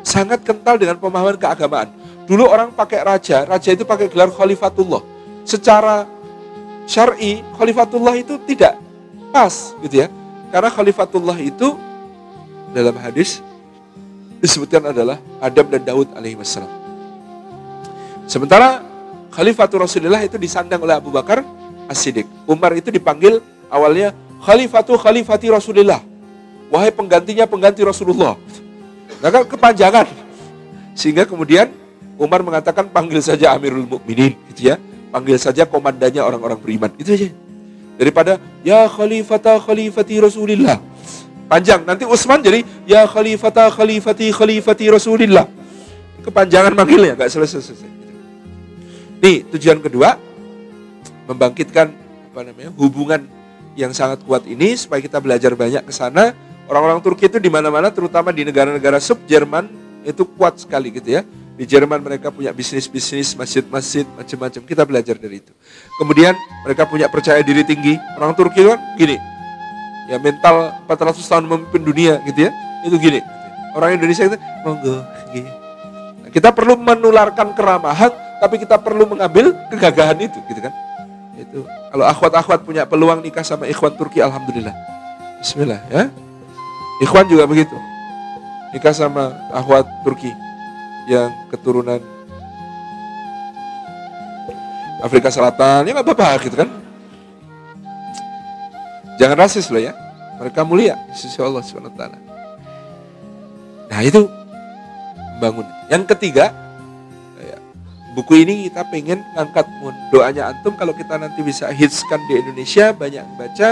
sangat kental dengan pemahaman keagamaan. Dulu orang pakai raja itu pakai gelar Khalifatullah. Secara syar'i, Khalifatullah itu tidak pas gitu ya. Karena Khalifatullah itu dalam hadis disebutkan adalah Adam dan Daud alaihi wassalam. Sementara Khalifatul Rasulullah itu disandang oleh Abu Bakar As-Siddiq. Umar itu dipanggil awalnya Khalifati Rasulullah. Wahai pengganti Rasulullah. Maka kepanjangan. Sehingga kemudian Umar mengatakan panggil saja Amirul Mukminin gitu ya. Panggil saja komandannya orang-orang beriman. Itu aja. Daripada ya Khalifati Rasulillah. Panjang. Nanti Utsman jadi ya Khalifati Rasulillah. Kepanjangan manggilnya enggak selesai. Nih, tujuan kedua membangkitkan hubungan yang sangat kuat ini supaya kita belajar banyak ke sana. Orang-orang Turki itu di mana-mana terutama di negara-negara sub-Jerman itu kuat sekali gitu ya. Di Jerman mereka punya bisnis-bisnis, masjid-masjid, macam-macam. Kita belajar dari itu. Kemudian mereka punya percaya diri tinggi. Orang Turki kan gini. Ya mental 400 tahun memimpin dunia gitu ya. Itu gini. Orang Indonesia itu monggo gini. Nah, kita perlu menularkan keramahan, tapi kita perlu mengambil kegagahan itu gitu kan. Itu kalau akhwat-akhwat punya peluang nikah sama ikhwan Turki, alhamdulillah. Bismillah ya. Ikhwan juga begitu. Nikah sama akhwat Turki yang keturunan Afrika Selatan, ya nggak apa-apa gitu kan. Jangan rasis loh ya. Mereka mulia di sisi Allah Subhanahu wa taala. Nah, itu bangun. Yang ketiga, buku ini kita pengen ngangkat doanya antum kalau kita nanti bisa hitskan di Indonesia, banyak baca,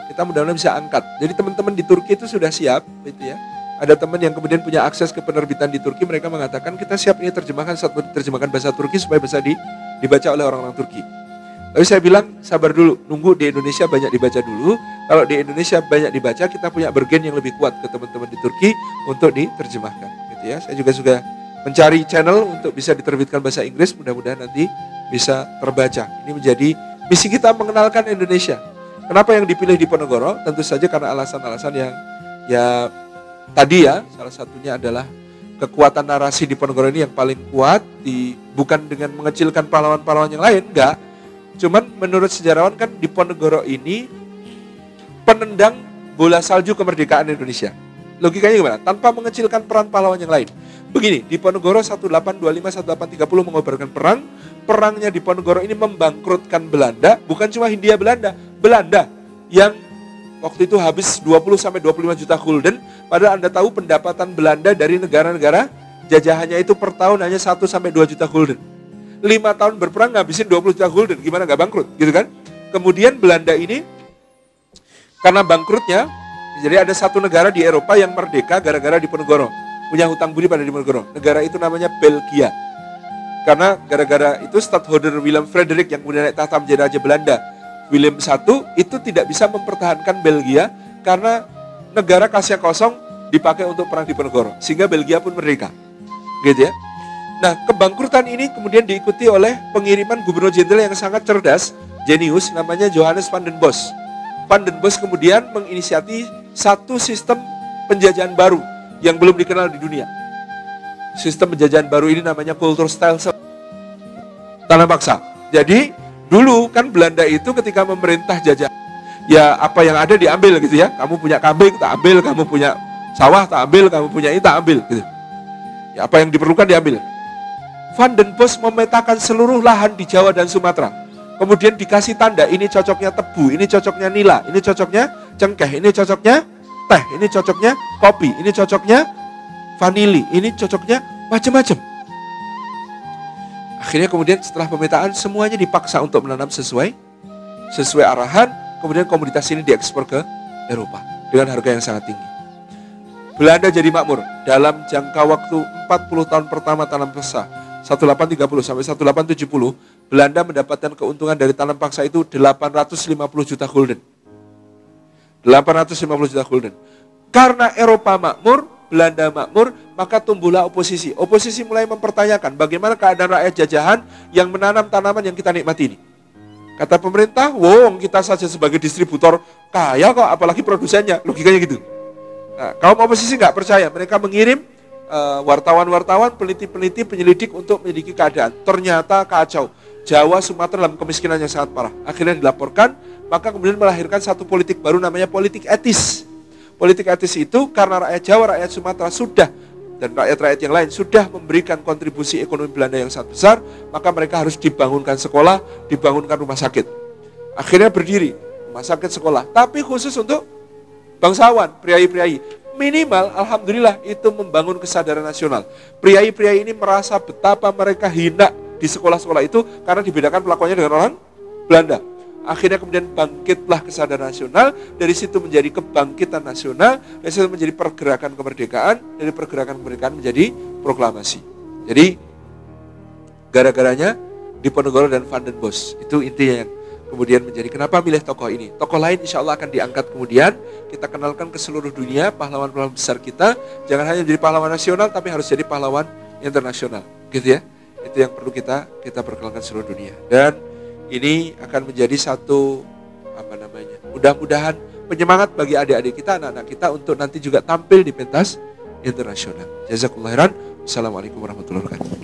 kita mudah-mudahan bisa angkat. Jadi teman-teman di Turki itu sudah siap gitu ya. Ada teman yang kemudian punya akses ke penerbitan di Turki, mereka mengatakan kita siap ini terjemahkan bahasa Turki supaya bisa dibaca oleh orang-orang Turki. Tapi saya bilang sabar dulu, nunggu di Indonesia banyak dibaca dulu. Kalau di Indonesia banyak dibaca, kita punya bergen yang lebih kuat ke teman-teman di Turki untuk diterjemahkan. Gitu ya. Saya juga sudah mencari channel untuk bisa diterbitkan bahasa Inggris, mudah-mudahan nanti bisa terbaca. Ini menjadi misi kita mengenalkan Indonesia. Kenapa yang dipilih di Ponorogo? Tentu saja karena alasan-alasan yang tadi ya, salah satunya adalah kekuatan narasi di Ponorogo ini yang paling kuat, bukan dengan mengecilkan pahlawan-pahlawan yang lain, enggak. Cuman menurut sejarawan kan di Ponorogo ini penendang bola salju kemerdekaan Indonesia. Logikanya gimana? Tanpa mengecilkan peran pahlawan yang lain. Begini, di Ponorogo 1825, 1830 mengobarkan perang. Perangnya di Ponorogo ini membangkrutkan Belanda, bukan cuma Hindia Belanda. Belanda yang waktu itu habis 20-25 juta gulden. Padahal Anda tahu pendapatan Belanda dari negara-negara jajahannya itu per tahun hanya 1-2 juta gulden. 5 tahun berperang ngabisin 20 juta gulden, gimana gak bangkrut, gitu kan? Kemudian Belanda ini, karena bangkrutnya, jadi ada satu negara di Eropa yang merdeka gara-gara di Ponorogo. Punya hutang budi pada Diponegoro. Negara itu namanya Belgia. Karena gara-gara itu Stadtholder Willem Frederik yang kemudian naik tahta menjadi Raja Belanda, Willem I itu tidak bisa mempertahankan Belgia karena negara Kasia kosong dipakai untuk perang di Diponegoro. Sehingga Belgia pun merdeka. Gitu ya. Nah, kebangkrutan ini kemudian diikuti oleh pengiriman gubernur jenderal yang sangat cerdas, jenius, namanya Johannes van den Bosch. Van den Bosch kemudian menginisiasi satu sistem penjajahan baru yang belum dikenal di dunia. Sistem penjajahan baru ini namanya Kulturstelsel, tanah paksa. Jadi dulu kan Belanda itu ketika memerintah jajah, ya apa yang ada diambil gitu ya. Kamu punya kambing tak ambil, kamu punya sawah tak ambil, kamu punya ini tak ambil gitu. Ya apa yang diperlukan diambil. Van den Bosch memetakan seluruh lahan di Jawa dan Sumatera. Kemudian dikasih tanda, ini cocoknya tebu, ini cocoknya nila, ini cocoknya cengkeh, ini cocoknya teh, ini cocoknya kopi, ini cocoknya vanili, ini cocoknya macam-macam. Akhirnya kemudian setelah pemetaan semuanya dipaksa untuk menanam sesuai arahan. Kemudian komoditas ini diekspor ke Eropa dengan harga yang sangat tinggi. Belanda jadi makmur dalam jangka waktu 40 tahun pertama tanam paksa 1830 sampai 1870. Belanda mendapatkan keuntungan dari tanam paksa itu 850 juta gulden. 850 juta gulden. Karena Eropa makmur, Belanda makmur, maka tumbuhlah oposisi. Oposisi mulai mempertanyakan bagaimana keadaan rakyat jajahan yang menanam tanaman yang kita nikmati ini. Kata pemerintah, wong kita saja sebagai distributor kaya kok, apalagi produsennya. Logikanya gitu. Nah, kaum oposisi nggak percaya. Mereka mengirim wartawan-wartawan, peneliti-peneliti, penyelidik untuk menyelidiki keadaan. Ternyata kacau. Jawa, Sumatera dalam kemiskinan yang sangat parah. Akhirnya dilaporkan, maka kemudian melahirkan satu politik baru namanya politik etis. Politik etis itu karena rakyat Jawa, rakyat Sumatera sudah, dan rakyat-rakyat yang lain sudah memberikan kontribusi ekonomi Belanda yang sangat besar, maka mereka harus dibangunkan sekolah, dibangunkan rumah sakit. Akhirnya berdiri rumah sakit sekolah, tapi khusus untuk bangsawan, priai-priai. Minimal, alhamdulillah itu membangun kesadaran nasional. Priai-priai ini merasa betapa mereka hina di sekolah-sekolah itu karena dibedakan pelakuannya dengan orang Belanda. Akhirnya kemudian bangkitlah kesadaran nasional, dari situ menjadi kebangkitan nasional, dari situ menjadi pergerakan kemerdekaan, dari pergerakan kemerdekaan menjadi proklamasi. Jadi gara-garanya Diponegoro dan Van den Bosch, itu intinya yang kemudian menjadi kenapa milih tokoh ini. Tokoh lain insya Allah akan diangkat kemudian, kita kenalkan ke seluruh dunia pahlawan-pahlawan besar kita, jangan hanya menjadi pahlawan nasional, tapi harus jadi pahlawan internasional, gitu ya. Itu yang perlu kita perkenalkan seluruh dunia. Dan ini akan menjadi satu mudah-mudahan penyemangat bagi adik-adik kita, anak-anak kita untuk nanti juga tampil di pentas internasional. Jazakallahu khairan. Assalamualaikum warahmatullahi wabarakatuh.